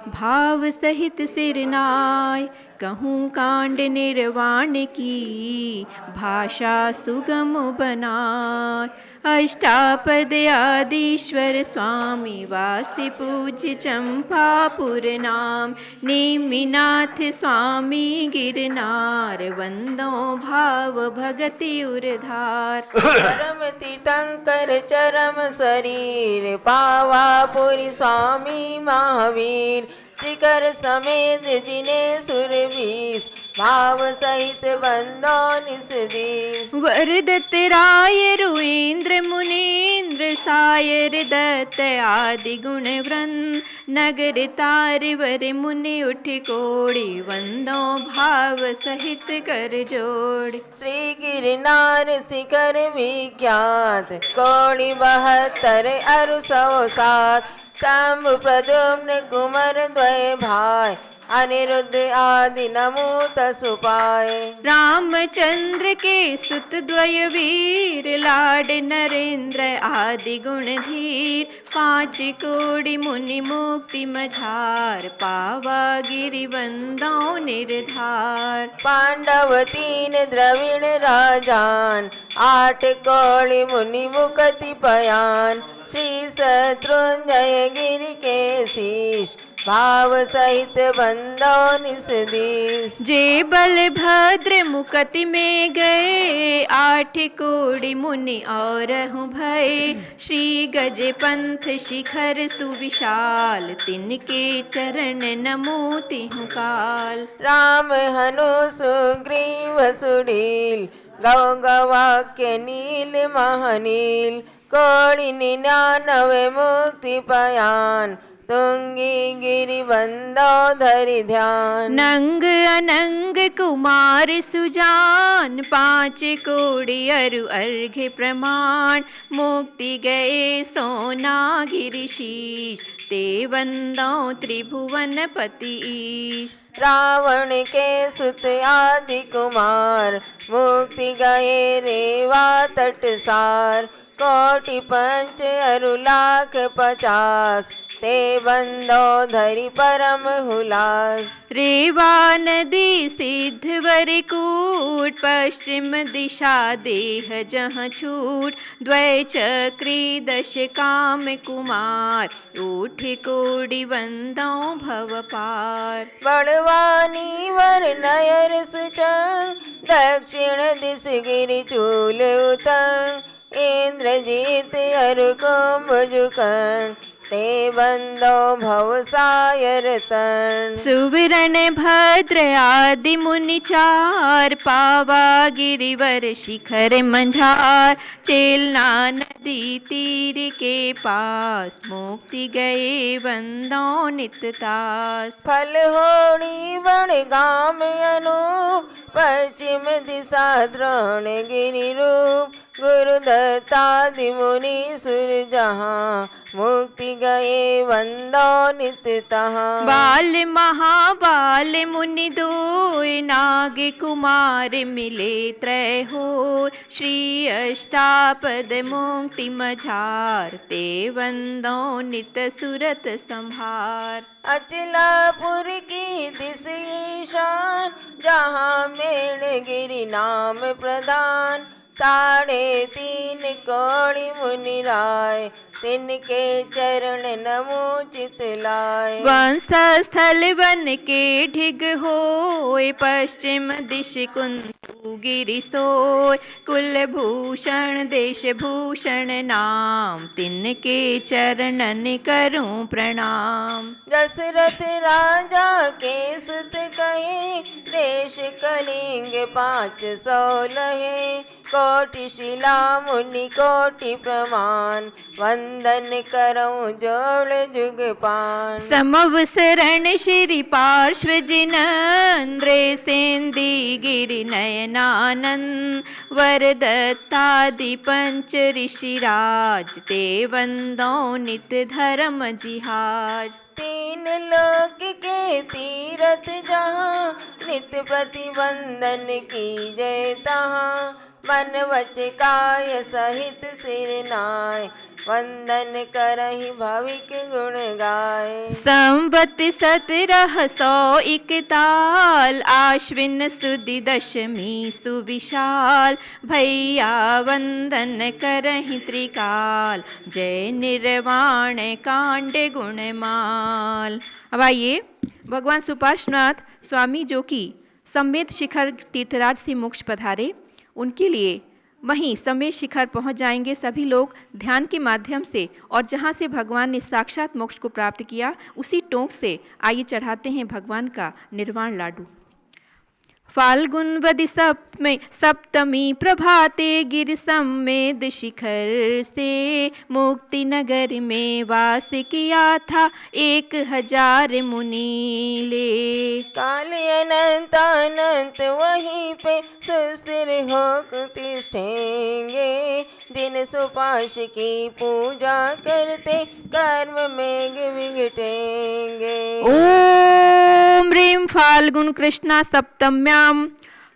भाव सहित सिरनाय, कहूँ कांड निर्वाण की भाषा सुगम बनाय। अष्टापद आदिश्वर स्वामी वासी पूज्य चंपापुर नाम, नेमिनाथ स्वामी गिरनार वंदों भाव भगति उरधार। परम तीर्थंकर चरम शरीर पावापुरी स्वामी महावीर, शिखर समेत जिने सुरवीस भाव सहित बंदो निसदीस। वरदत्त राय रुएंद्र मुनीन्द्र सायर दत्त आदि गुण वृंद, नगर तार वर मुनि उठ कोड़ी वंदो भाव सहित कर जोड़। श्री गिरनार शिखर विख्यात कोड़ी 72 अरु 107, शंभु प्रद्युम्न कुमार द्वय भाई, अनिरुद्ध आदि नमो तसुपाय। रामचंद्र के सुत द्वय वीर, लाड नरेंद्र आदि गुण धीर, 5 कोടി मुनि मुक्ति मझार, पावा गिरि वंदो निर्धार। पांडव 3 द्रविण राजान, 8 कोടി मुनि मुक्ति पयान, श्री शत्रुंजय गिरि के शीश भाव सहित बंदो निसदीस। जे बलभद्र मुकति में गए, 8 कोടി मुनि और भय, श्री गज पंथ शिखर सुविशाल, तिनके चरण नमो तिहु काल। राम हनु सुग्रीव सुनील, गौ गवाक्य नील महनील, कोड़ी 99 मुक्ति पयान, तुंगी गिरि बंदो धरि ध्यान। नंग अनंग कुमार सुजान, 5 कोടി अरु अर्घ्य प्रमाण, मुक्ति गए सोना गिरिशीष, ते वंदो त्रिभुवन पति ईश। रावण के सुत आदि कुमार, मुक्ति गए रेवा तटसार, कोटि 5 अरु लाख 50, ते बंदो धरि परम हुलास। रेवा नदी सिद्ध वर कूट, पश्चिम दिशा देह जहाँ छूट, द्वय चक्री 10 काम कुमार, उठ कोടി वंदो भव पार। बड़वानी वर नयर सुचंग, दक्षिण दिश गिरि चूल उतंग, इंद्रजीत अरु कुंभजुकन, ते बंदो भव सायर तन। सुवर्ण भद्र आदि मुनि चार, पावा गिरिवर शिखर मंझार, चेलना नदी तीर के पास, मुक्ति गए वंदो नित तास। फल होड़ी बण गाम अनूप, पश्चिम दिशा द्रोण गिरि रूप, गुरु दत्तादि मुनि सुर जहाँ मुक्ति गए वंदो नित तहाँ। बाल महाबाल मुनि दोय नाग कुमार मिले त्रय हो श्री अष्टापद मुक्ति मझार ते वंदो नित सुरत संहार। अचलापुर की दिस ईशान जहाँ मेण गिरि नाम प्रधान 3.5 कौड़ी मुनि राय तिनके चरण नमो चितलाय। वंश स्थल वन के ढिग होय पश्चिम दिश कुंतु गिरि सोय कुलभूषण देश भूषण नाम तिनके चरणन करूं प्रणाम। दशरथ राजा के सुत कहे देश कलिंग 500 लहे कोटि शिला मुनि कोटि प्रमाण वंदन करऊं जोड़ जुग पान। समवसरण श्री पार्श्व जिनेन्द्र सेंदी गिरि नयनानंद वरदत्तादि पंच ऋषिराज ते वंदो नित धर्म जिहाज। 3 लोक के तीरथ जहाँ नित प्रतिबंधन की जय तहाँ मन वच काय सहित सिर नाय वंदन करहि भविक गुण गाय। संवत 1701 आश्विन सुदी दशमी सुविशाल भैया वंदन करहि त्रिकाल जय निर्वाण कांड गुणमाल। अब आइए भगवान सुपार्श्वनाथ स्वामी जो कि समेत शिखर तीर्थराज से मोक्ष पधारे उनके लिए वहीं समेत शिखर पहुंच जाएंगे सभी लोग ध्यान के माध्यम से और जहां से भगवान ने साक्षात मोक्ष को प्राप्त किया उसी टोंक से आइए चढ़ाते हैं भगवान का निर्वाण लाडू। फाल्गुन वदि सप्तमी प्रभाते गिर समेत शिखर से मुक्ति नगर में वास किया था 1000 मुनि ले। काल अनंत अनंत वहीं पे सुस्थिर हो तिष्ठेंगे दिन सुपाश की पूजा करते कर्म में विघटेंगे। ओम ह्रीं फाल्गुन कृष्णा सप्तम्यां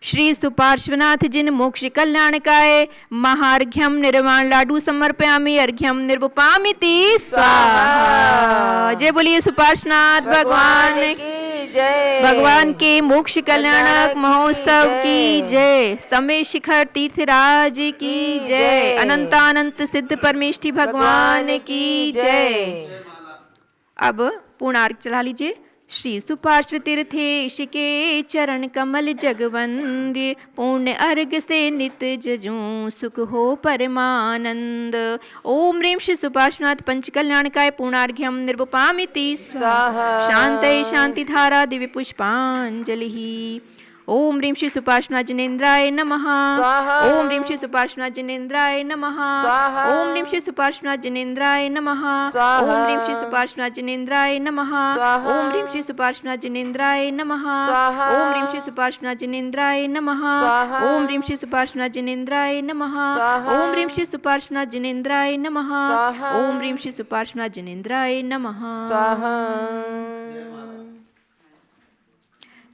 श्री सुपार्श्वनाथ जिन मोक्ष कल्याणकाय महार्घ्यम निर्वाण लाडू समर्पयामि अर्घ्यम निर्वपामिति स्वाहा। जय बोलिए सुपार्श्वनाथ भगवान की जय। भगवान के मोक्ष कल्याणक महोत्सव की जय। समय शिखर तीर्थराज की जय। अनंतानंत सिद्ध परमेष्ठी भगवान की जय। अब पूर्ण अर्घ चढ़ा लीजिए। श्री सुपार्श्व तीर्थेश के चरण कमल जगवंद्य पूर्ण अर्घ से नित जजूं सुख हो परमानंद। ओम ह्रीं श्री सुपार्श्वनाथ पंच कल्याणकाय पूर्णार्घ्यम निर्वपामिति स्वाहा। शांतये शांति धारा दिव्य पुष्पांजलि। ओम ह्रीं श्री सुपार्श्वनाथ जिनेन्द्राय नमः। ओम ह्रीं श्री सुपार्श्वनाथ जिनेन्द्राय नमः। ओम ह्रीं श्री सुपार्श्वनाथ जिनेन्द्राय नमः। ओम ह्रीं श्री सुपार्श्वनाथ जिनेन्द्राय नमः। ओम ह्रीं श्री सुपार्श्वनाथ जिनेन्द्राय नमः। ओम ह्रीं श्री सुपार्श्वनाथ जिनेन्द्राय नमः। ओम ह्रीं श्री सुपार्श्वनाथ जिनेन्द्राय नमः। ओम ह्रीं श्री सुपार्श्वनाथ जिनेन्द्राय नमः। ओम ह्रीं श्री सुपार्श्वनाथ जिनेन्द्राय नमः।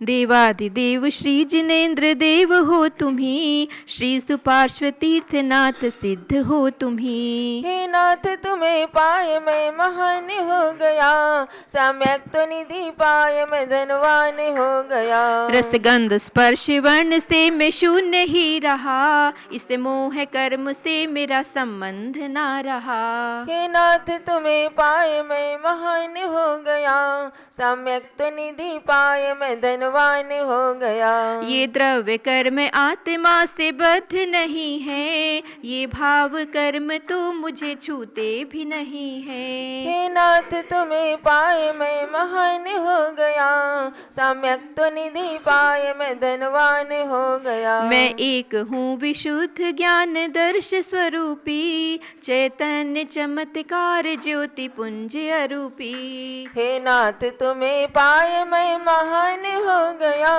देवादिदेव श्री जिनेन्द्र देव हो तुम्ही श्री सुपार्श्व तीर्थनाथ सिद्ध हो तुम्ही। हे नाथ तुम्हें पाए मैं महान हो गया सम्यक तो निधि पाए मैं धनवान हो गया। रसगंध स्पर्श वर्ण से मैं शून्य ही रहा इस मोह कर्म से मेरा संबंध ना रहा। हे नाथ तुम्हें पाए मैं महान हो गया सम्यक तो निधि पाए मैं धनवान हो गया। ये द्रव्य कर्म आत्मा से बद्ध नहीं है ये भाव कर्म तो मुझे छूते भी नहीं है। हे नाथ तुम्हें पाए मैं महान हो गया सम्यक तो निधि पाए मैं धनवान हो गया। मैं एक हूँ विशुद्ध ज्ञान दर्श स्वरूपी चैतन्य चमत्कार ज्योति पुंज अरूपी। हे नाथ तुम्हें पाए मैं महान हो गया,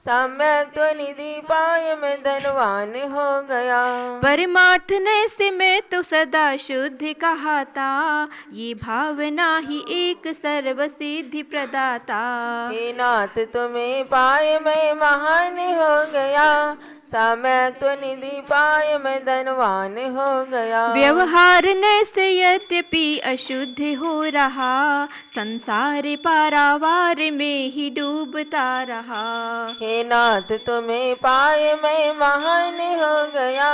सम्यक तो निधि पाए मैं धनवान हो गया। परमार्थ ने से मैं तो सदा शुद्ध कहाता, ये भावना ही एक सर्व सिद्धि प्रदाता। हे नाथ तुम्हें पाए मैं महान हो गया, सम्यक तो निधि पाए मैं धनवान हो गया। व्यवहार ने से यद्यपि अशुद्ध हो रहा, संसार पारावार में ही डूबता रहा। हे नाथ तुम्हें पाए मैं महान हो गया,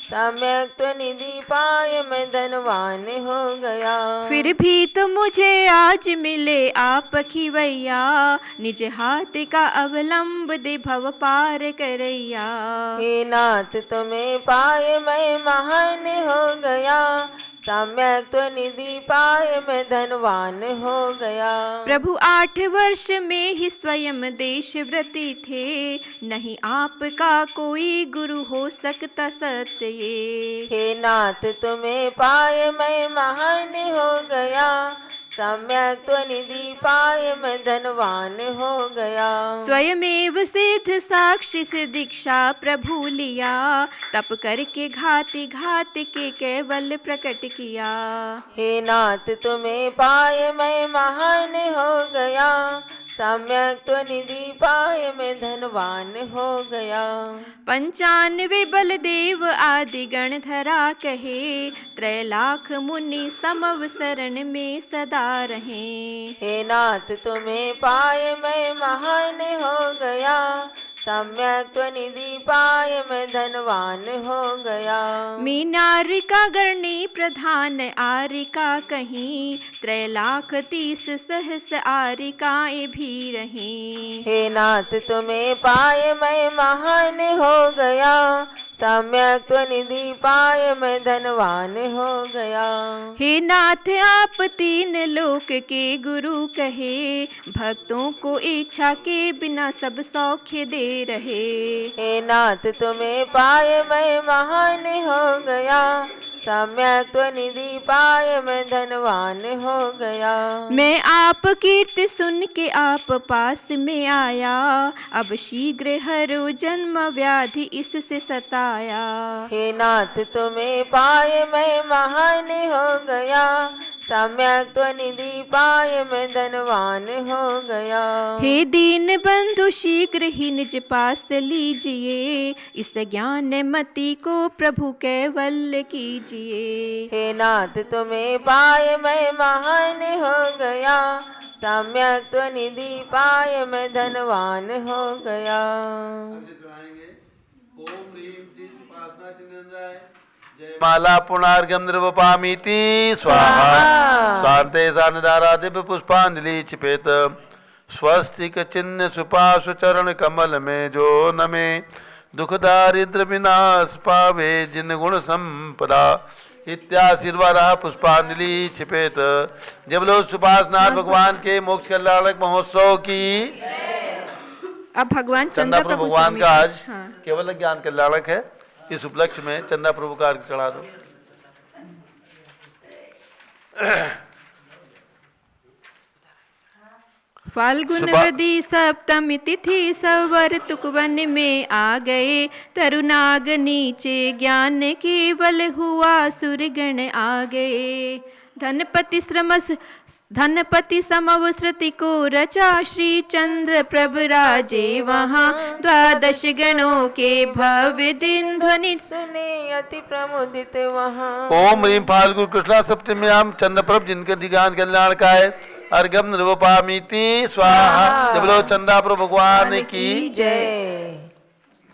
सम्यक तो निधि पाए मैं धनवान हो गया। फिर भी तो मुझे आज मिले आप खिवैया, निज हाथ का अवलंब दे भव पार करैया। हे नाथ तुम्हें पाए मैं महान हो गया, सम्यक तो निधि पाए मैं धनवान हो गया। प्रभु 8 वर्ष में ही स्वयं देश व्रती थे, नहीं आपका कोई गुरु हो सकता सत्य ये। हे नाथ तुम्हें पाए मैं महान हो गया, सम्यक तो निधि पाए मैं धनवान हो गया। स्वयमेव सिद्ध साक्षी से दीक्षा प्रभु लिया, तप करके घाति घात के केवल प्रकट किया। हे नाथ तुम्हें पाए मैं महान हो गया, सम्यक तो निधि पाए मैं धनवान हो गया। 95 बलदेव आदि गण धरा कहे, 3 लाख मुनि समव शरण में सदा रहे। हे नाथ तुम्हें पाए मैं महान हो गया, सम्यक तो निधि पाए मैं धनवान हो गया। मीनार का गणनी प्रधान आरिका कहीं, 3 लाख 30 सहस आरिकाएं भी रहीं। हे नाथ तुम्हें पाए मैं महान हो गया, सम्यक तो निधि पाए मैं धनवान हो गया। हे नाथ आप 3 लोक के गुरु कहे, भक्तों को इच्छा के बिना सब सौख्य दे रहे। हे नाथ तुम्हें पाए मैं महान हो गया, सम्यक तो निधि पाए मैं धनवान हो गया। मैं आप कीर्ति सुन के आप पास में आया, अब शीघ्र हरो जन्म व्याधि इससे सताया। हे नाथ तुम्हें पाए मैं महान हो गया, सम्यक तो निधि पाए मैं धनवान हो गया। हे दीन बंधु शीघ्र ही निज पास लीजिए, इस ज्ञान मति को प्रभु कैवल्य कीजिए। हे नाथ तुम्हें पाए मैं महान हो गया, सम्यक तो निधि पाए मैं धनवान हो गया। माला पुनार्घ्यम निर्वपामीति स्वाहा। शांते सानदारा दिव्य पुष्पांजलि छिपेत, स्वस्तिक चिन्ह सुपाशु चरण कमल में जो नमे, दुख दारिद्र विनाश पावे जिन गुण संपदा। इत्याशीर्वादा पुष्पांजलि छिपेत। जब लोग सुपासनाथ भगवान के मोक्ष कल्याणक महोत्सव की अब भगवान चंदा प्रभु भगवान का आज हाँ। केवल ज्ञान कल्याणक है। इस उपलक्ष्य में चंदा प्रभु का अर्घ चढ़ा दो। फाल्गुनवदी सप्तमी तिथि सवर तुकवन में आ गए, तरुनाग नीचे ज्ञान केवल हुआ सुरगण आ गए। धनपति समव श्रुति को रचा, श्री चंद्र प्रभ राजे वहाँ, 12 गणों के भव्य दिन ध्वनि सुने अति प्रमुदित वहाँ। ओम ह्रीम फाल्गुन कृष्णा सप्तम्याम चंद्र प्रभ जिनके ज्ञान कल्याण का है, अर्घम निर्वपामीति स्वाहा। जब लो चंदा प्रभु भगवान की जय।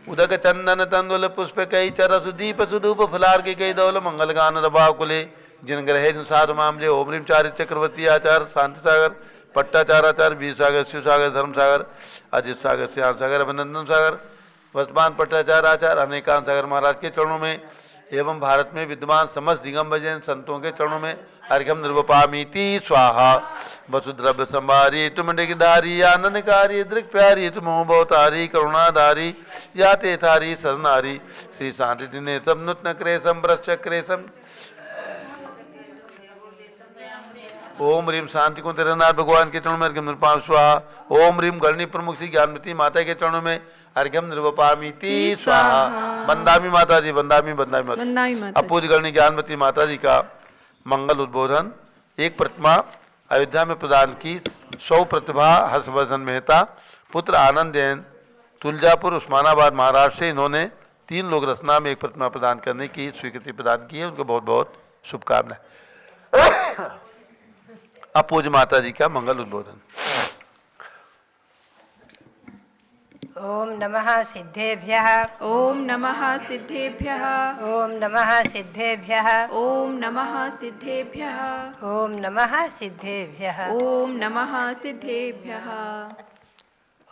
उदक चंदन तंदुल पुष्प कई चर सुदीप सुधूप फुलार के कई दौल मंगल गान रबाव कुले, जिन ग्रहे साधु मामले ओम ह्रीम चारि चक्रवर्ती आचार, शांति सागर, पट्टाचार आचार, वीर सागर, शिव सागर, धर्म सागर, अजित सागर, श्याम सागर, अभिनंदन सागर, वर्तमान पट्टाचार आचार, अनेकांत सागर महाराज के चरणों में एवं भारत में विद्यमान समस्त दिगंबर जैन संतों के चरणों में अर्घ्यम निर्वपामीति स्वाहा। वसुद्रव्य संभारी तुमंडगिधारी, आनंदकारी, दृक् प्यारी, तुमो बहुतारी, करुणाधारी, याते थारी सरनारी, श्री शांति नेतम नूतन क्रेसम वृक्ष क्रेसम ओम ह्रीम शांति को तेरनाथ भगवान के चरणों में अर्घ्यम निर्पाम स्वाहा। ओम ह्रीम गणनी प्रमुख श्री ज्ञानमती माता के चरणों में अर्घ्यम निर्वपामिति स्वाहा। बंदामी माता जी, बंदामी बंदामी वंदामी माता। माता अब पूज्य गणनी ज्ञानमती माता जी का मंगल उद्बोधन। एक प्रतिमा अयोध्या में प्रदान की। सौ प्रतिभा हर्षवर्धन मेहता, पुत्र आनंद जैन, तुलजापुर उस्मानाबाद महाराष्ट्र से इन्होंने 3 लोक रचना में एक प्रतिमा प्रदान करने की स्वीकृति प्रदान की है। उनको बहुत बहुत शुभकामनाएं। अब पूज्य माता जी का मंगल उद्बोधन। ओम नमः सिद्धेभ्यः। ओम नमः सिद्धेभ्यः। ओम नमः सिद्धेभ्यः। ओम नमः सिद्धेभ्यः। ओम नमः सिद्धेभ्यः। ओम नमः सिद्धेभ्यः।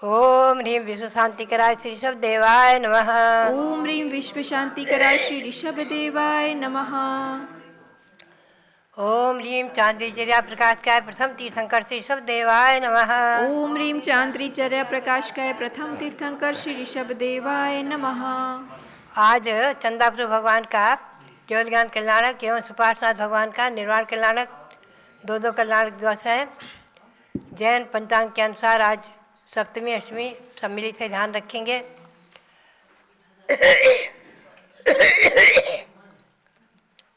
ओम ह्रीं विश्व शांतिकराय श्री ऋषभ देवाय नमः। ओम ह्रीं विश्व शांतिकराय श्री ऋषभ देवाय नमः। ओम ह्रीं चांद्रीचर्या प्रकाशकाय प्रथम तीर्थंकर श्री ऋषभ देवाय नमः। ओम ह्रीं चांद्रीचर्या प्रकाशकाय प्रथम तीर्थंकर श्री ऋषभ देवाय नमः। आज चंदाप्रभु भगवान का केवल ज्ञान कल्याणक एवं सुपार्श्वनाथ भगवान का निर्वाण कल्याणक दो कल्याणक दिवस है। जैन पंचांग के अनुसार आज सप्तमी अष्टमी सम्मिलित से ध्यान रखेंगे।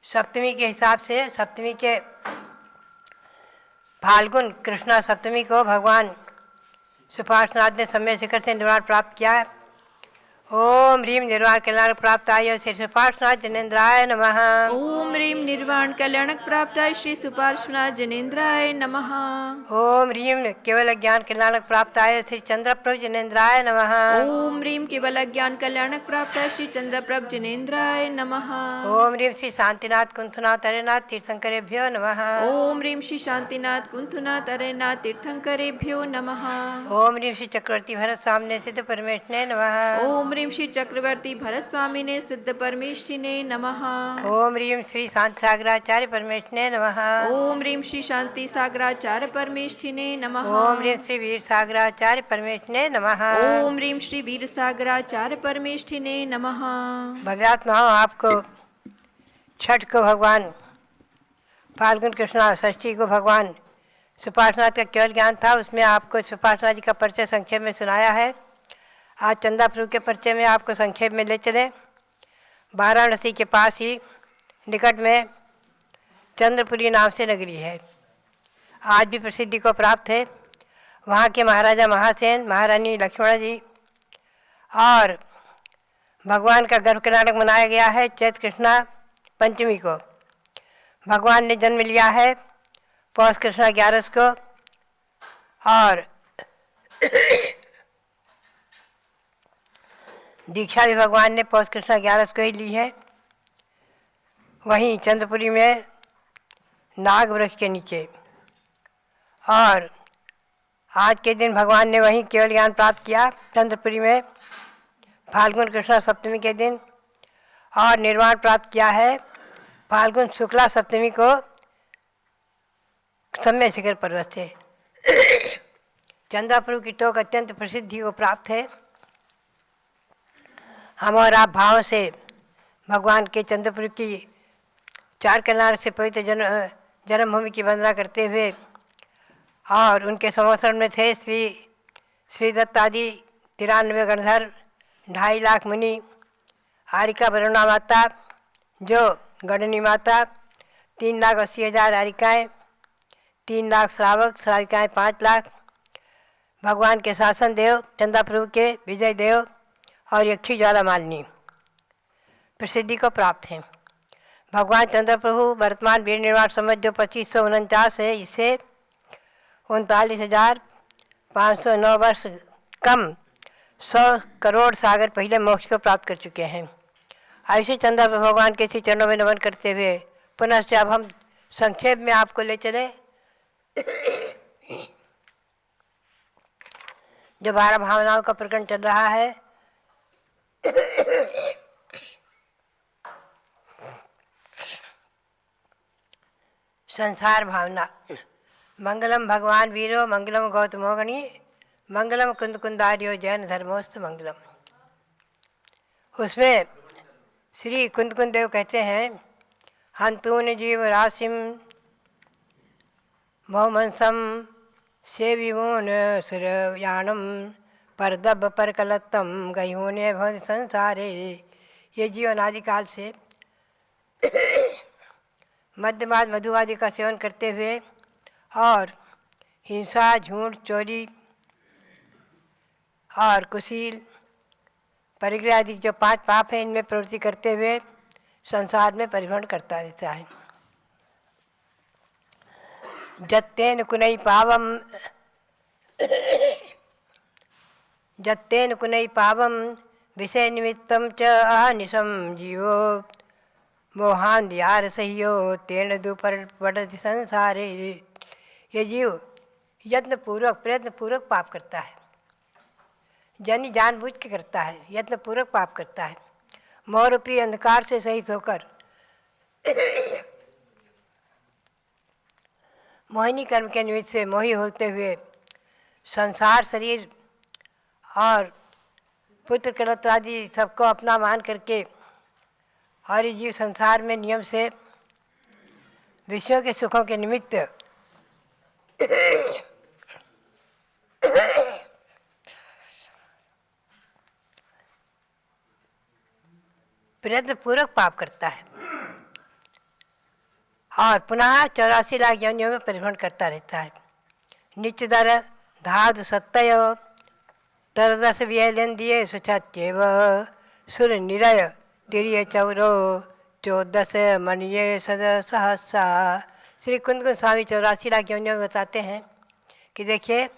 सप्तमी के हिसाब से सप्तमी के फाल्गुन कृष्णा सप्तमी को भगवान सुपार्श्वनाथ ने सम्य शिखर से निर्वाण प्राप्त किया है। ओम ह्रीं निर्वाण कल्याण प्राप्त आय श्री सुपार्श्वनाथ जनेन्द्राय नमः। ओम ह्रीं निर्वाण कल्याणक प्राप्ताय श्री सुपार्श्वनाथ जनेन्द्राय नमः। ओम ह्रीं केवल ज्ञान कल्याणक प्राप्त आय श्री चंद्रप्रभ जनेन्द्राय नमः। ओम ह्रीं केवल ज्ञान कल्याणक प्राप्ताय श्री चंद्रप्रभ जनेन्द्राय नमः। ओम ह्रीं श्री शांतिनाथ कुंथनाथ अरेनाथ तीर्थंकरेभ्यो नमः। ओम ह्रीं श्री शांतिनाथ कुंथनाथ अरेनाथ तीर्थंकरेभ्यो नमः। ओम ह्रीं श्री चक्रवर्ती भरत सामने सिद्ध परमेष्ठिने नमः। ओम ह्रीं श्री चक्रवर्ती भरत स्वामिने सिद्ध परमेष्ठिने नमः। ओम ह्रीं श्री शांति सागराचार्य परमेष्ठिने नमः। ओम ह्रीं श्री शांति सागराचार्य परमेष्ठिने नमः। ओम ह्रीं श्री वीर सागराचार्य परमेष्ठिने नमः। ओम ह्रीं श्री वीर सागराचार्य परमेष्ठिने नमः। भव्यात्माओं, आपको छठ को भगवान फाल्गुन कृष्णा, षष्ठी को भगवान सुपार्श्वनाथ का केवल ज्ञान था, उसमें आपको सुपार्श्वनाथ जी का परिचय संक्षेप में सुनाया है। आज चंदाप्रभु के परिचय में आपको संक्षेप में ले चले। वाराणसी के पास ही निकट में चंद्रपुरी नाम से नगरी है, आज भी प्रसिद्धि को प्राप्त है। वहाँ के महाराजा महासेन, महारानी लक्ष्मण जी और भगवान का गर्भ कर्नाटक मनाया गया है चैत्र कृष्णा पंचमी को। भगवान ने जन्म लिया है पौष कृष्णा 11 को और दीक्षा भी भगवान ने पौष कृष्णा 11 को ही ली है। वहीं चंद्रपुरी में नाग वृक्ष के नीचे, और आज के दिन भगवान ने वहीं केवल ज्ञान प्राप्त किया चंद्रपुरी में फाल्गुन कृष्णा सप्तमी के दिन, और निर्वाण प्राप्त किया है फाल्गुन शुक्ला सप्तमी को सम्य शिखर पर्वत से। चंद्राप्रभु की टोक अत्यंत प्रसिद्धि को प्राप्त है। हम और आप भाव से भगवान के चंद्रपुर की 4 कल्याण से पवित्र जन्मभूमि की वंदना करते हुए, और उनके संवत्सरण में थे श्री दत्त आदि 93 गणधर, 2.5 लाख मुनि, आरिका वरुणा माता जो गणनी माता, 3,80,000 आरिकाएँ, 3 लाख श्रावक, श्राविकाएँ 5 लाख, भगवान के शासन देव चंद्राप्रभु के विजय देव और यक्षी ज्वाला मालिनी प्रसिद्धि को प्राप्त हैं। भगवान चंद्रप्रभु वर्तमान वीर निर्वाण संवत जो 2549 है, इससे 39,509 वर्ष कम 100 करोड़ सागर पहले मोक्ष को प्राप्त कर चुके हैं। ऐसे चंद्रप्रभु भगवान के श्री चरणों में नमन करते हुए पुनः से अब हम संक्षेप में आपको ले चले। जो 12 भावनाओं का प्रकरण चल रहा है, संसार भावना। मंगलम भगवान वीरो, मंगलम गौतमोगणी, मंगलम कुंद कुंदारियो जैन धर्मोस्त मंगलम। उसमें श्री कुंद कुंद देव कहते हैं, हंतून जीव राशिम बहुमंसम सेविमोन सुरयाणम परदब परकलत्तम गयोने भव संसारे। ये जीव अनादिकाल से मध्यमाद मधु आदि का सेवन करते हुए और हिंसा, झूठ, चोरी और कुशील, परिग्रह आदि जो 5 पाप हैं, इनमें प्रवृत्ति करते हुए संसार में परिभ्रमण करता रहता है। जत्तेन कुनै पावम विषय निमित्तम च अहनिशम जीवो मोहान दियार सह्यो तेन दुपर पड़ति संसारे। ये जीव यत्नपूर्वक प्रयत्नपूर्वक पाप करता है, यानी जानबूझ के करता है, यत्नपूर्वक पाप करता है। मोहरूपी अंधकार से सहित होकर मोहिनी कर्म के निमित्त से मोही होते हुए संसार, शरीर और पुत्र कलत्र आदि सबको अपना मान करके और ये जीव संसार में नियम से विषयों के सुखों के निमित्त प्रयत्नपूर्वक पाप करता है और पुनः 84 लाख योनियों में परिभ्रमण करता रहता है। नित्यदर धाधु सत्तय तरदस व्यलन दिए सुचत्यव सुर निरय तिरिय चौरो 14 मणिये सद सहसा। श्री कुंद स्वामी 84 लाख योनियों में बताते हैं कि देखिए,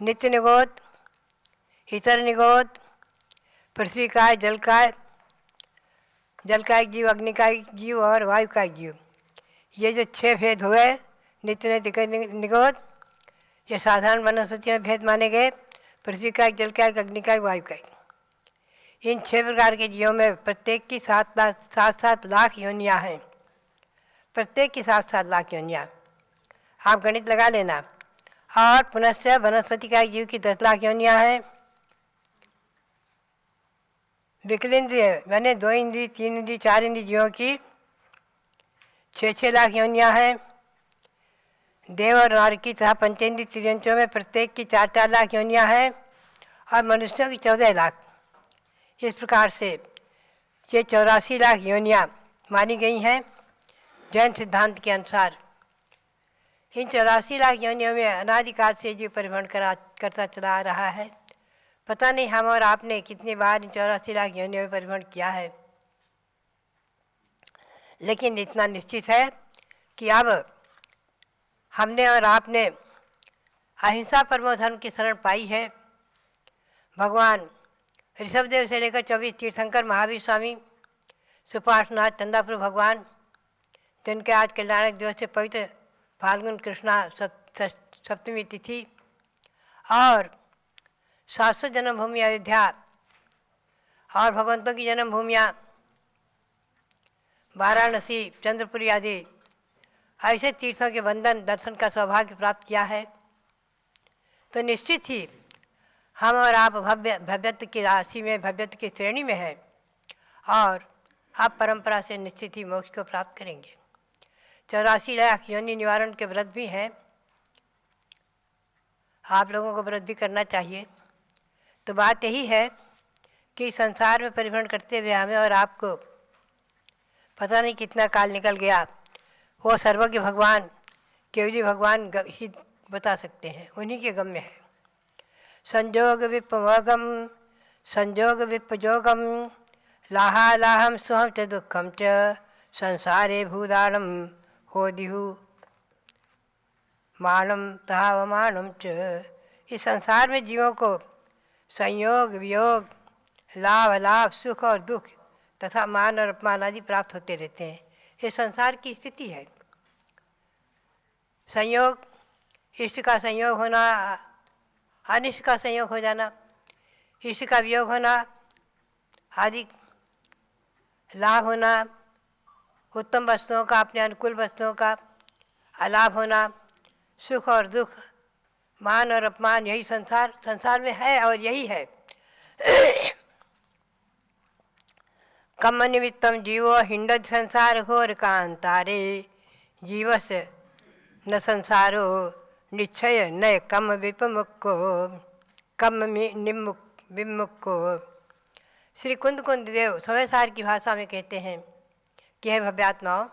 नित्य निगोद, इतर निगोद, पृथ्वी का, जल का एक जीव, अग्नि का एक जीव और वायु का एक जीव, ये जो 6 भेद हुए, नित्य नैतिक निगोद, ये साधारण वनस्पति में भेद माने गए। पृथ्वी का एक, जल का एक, अग्नि का एक, वायु का एक। इन 6 प्रकार के जीवों में प्रत्येक की 7 लाख योनियाँ हैं, प्रत्येक की 7 लाख योनियाँ। आप गणित लगा लेना। और पुनश्च वनस्पति का एक जीव की 10 लाख योनियाँ हैं। विकलेंद्रिय यानी 2 इंद्रिय, 3 इंद्रिय, 4 इंद्रिय जीवों की 6 लाख योनियाँ हैं। देव और नारकी तथा पंचेंद्रिय त्रियंचों में प्रत्येक की 4 लाख योनियाँ हैं और मनुष्यों की 14 लाख। इस प्रकार से ये 84 लाख योनियाँ मानी गई हैं जैन सिद्धांत के अनुसार। इन 84 लाख योनियों में अनादिकाल से जीव परिभ्रमण करता चला आ रहा है। पता नहीं हम और आपने कितनी बार इन 84 लाख योनियों में परिभ्रमण किया है, लेकिन इतना निश्चित है कि अब हमने और आपने अहिंसा परमो धर्म की शरण पाई है। भगवान ऋषभदेव से लेकर 24 तीर्थंकर, महावीर स्वामी, सुपार्श्वनाथ, चंदापुर भगवान, जिनके आज कल्याणक दिवस से पवित्र फाल्गुन कृष्णा सप्तमी तिथि और 700 जन्मभूमि अयोध्या और भगवंतों की जन्मभूमियाँ वाराणसी, चंद्रपुरी आदि ऐसे तीर्थों के बंधन दर्शन का सौभाग्य प्राप्त किया है, तो निश्चित ही हम और आप भव्यत्व की राशि में, भव्यत्व की श्रेणी में हैं और आप परंपरा से निश्चित ही मोक्ष को प्राप्त करेंगे। 84 लाख योनि निवारण के व्रत भी हैं, आप लोगों को व्रत भी करना चाहिए। तो बात यही है कि संसार में परिभ्रमण करते हुए हमें और आपको पता नहीं कितना काल निकल गया, वो सर्वज्ञ भगवान, केवली भगवान ही बता सकते हैं, उन्हीं के गम्य है। संजोग विपमोगम संजोग विपजोगम लाहालाहम सुहम च दुखम च संसारे भूदानम हो दिहु मानम तहावमानम च। इस संसार में जीवों को संयोग, वियोग, लाभ, अलाभ, सुख और दुख तथा मान और अपमान आदि प्राप्त होते रहते हैं। ये संसार की स्थिति है। संयोग, इष्ट का संयोग होना, अनिष्ट का संयोग हो जाना, इष्ट का वियोग होना आदि, लाभ होना, उत्तम वस्तुओं का, अपने अनुकूल वस्तुओं का अलाभ होना, सुख और दुख, मान और अपमान, यही संसार में है और यही है। कम निमित्तम जीवो हिंडद संसार घोर कांतारे जीवस न संसारो निश्चय न कम विपमुक्को कम विमुक्को। श्री कुंद देव समय सार की भाषा में कहते हैं कि हे भव्यात्माओं,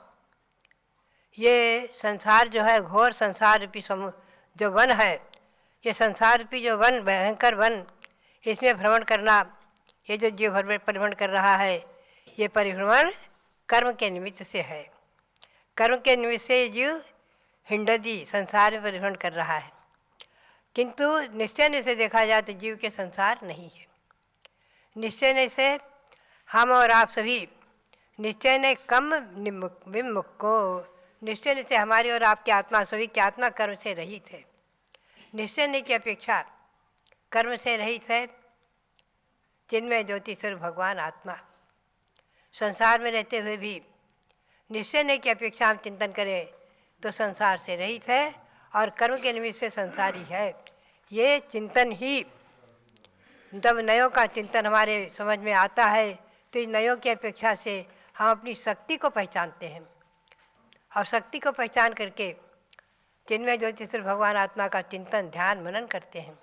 ये संसार जो है, घोर संसार रूपी जो वन है, ये संसार रूपी जो वन, भयंकर वन, इसमें भ्रमण करना, ये जो जीव परिभ्रमण कर रहा है, ये परिभ्रमण कर्म के निमित्त से है। कर्म के निमित्त से जीव हिंडदी संसार में परिभ्रमण कर रहा है, किंतु निश्चय से देखा जाए तो जीव के संसार नहीं है। निश्चय से हम और आप सभी निश्चय ने कम विमुक्को, निश्चय से हमारी और आपकी आत्मा, सभी की आत्मा कर्म से रहित है। निश्चय की अपेक्षा कर्म से रहित है। जिनमें ज्योति स्वरूप भगवान आत्मा संसार में रहते हुए भी निश्चय की अपेक्षा हम चिंतन करें तो संसार से रहित है और कर्म के निमित्त से संसारी है। ये चिंतन ही, जब नयों का चिंतन हमारे समझ में आता है तो इन नयों की अपेक्षा से हम अपनी शक्ति को पहचानते हैं और शक्ति को पहचान करके जिनमें ज्योतिष भगवान आत्मा का चिंतन ध्यान मनन करते हैं।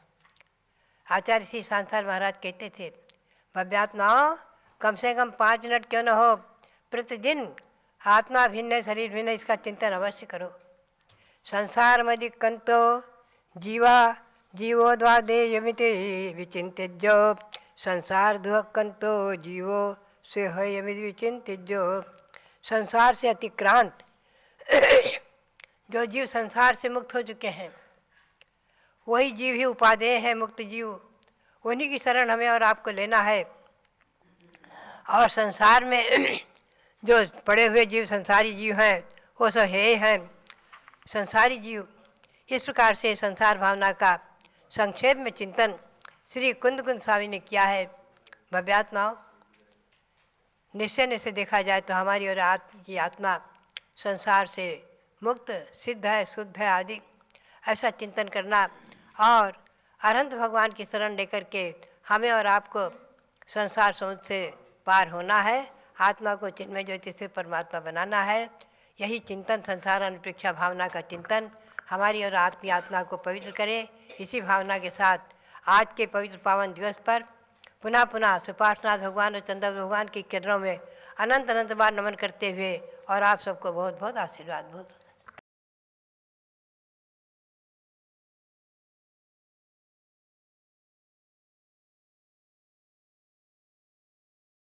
आचार्य श्री सांसार महाराज कहते थे, भव्यात्माओं, कम से कम 5 मिनट क्यों न हो प्रतिदिन आत्मा भिन्न शरीर भिन्न, इसका चिंतन अवश्य करो। संसार मदि कंतो जीवा जीवोद्वादेयमिति विचिंत्यज्यो, संसार दुःखंतो जीवो से यमिति विचिंत्यज्यो। संसार से अतिक्रांत जो जीव संसार से मुक्त हो चुके हैं, वही जीव ही उपादेय है, मुक्त जीव, उन्हीं की शरण हमें और आपको लेना है। और संसार में जो पड़े हुए जीव संसारी जीव हैं, वो सब है हैं संसारी जीव। इस प्रकार से संसार भावना का संक्षेप में चिंतन श्री कुंद स्वामी ने किया है। भव्यात्माओं, निश्चय से देखा जाए तो हमारी और आपकी आत्मा संसार से मुक्त, सिद्ध है, शुद्ध है आदि, ऐसा चिंतन करना और अनंत भगवान की शरण लेकर के हमें और आपको संसार समुद्र से पार होना है, आत्मा को चिन्मय ज्योति से परमात्मा बनाना है। यही चिंतन, संसार अनुप्रेक्षा भावना का चिंतन हमारी और आपकी आत्मा को पवित्र करे। इसी भावना के साथ आज के पवित्र पावन दिवस पर पुनः पुनः सुपार्श्वनाथ भगवान और चंद्र भगवान के चरणों में अनंत अनंत बार नमन करते हुए और आप सबको बहुत बहुत आशीर्वाद, बहुत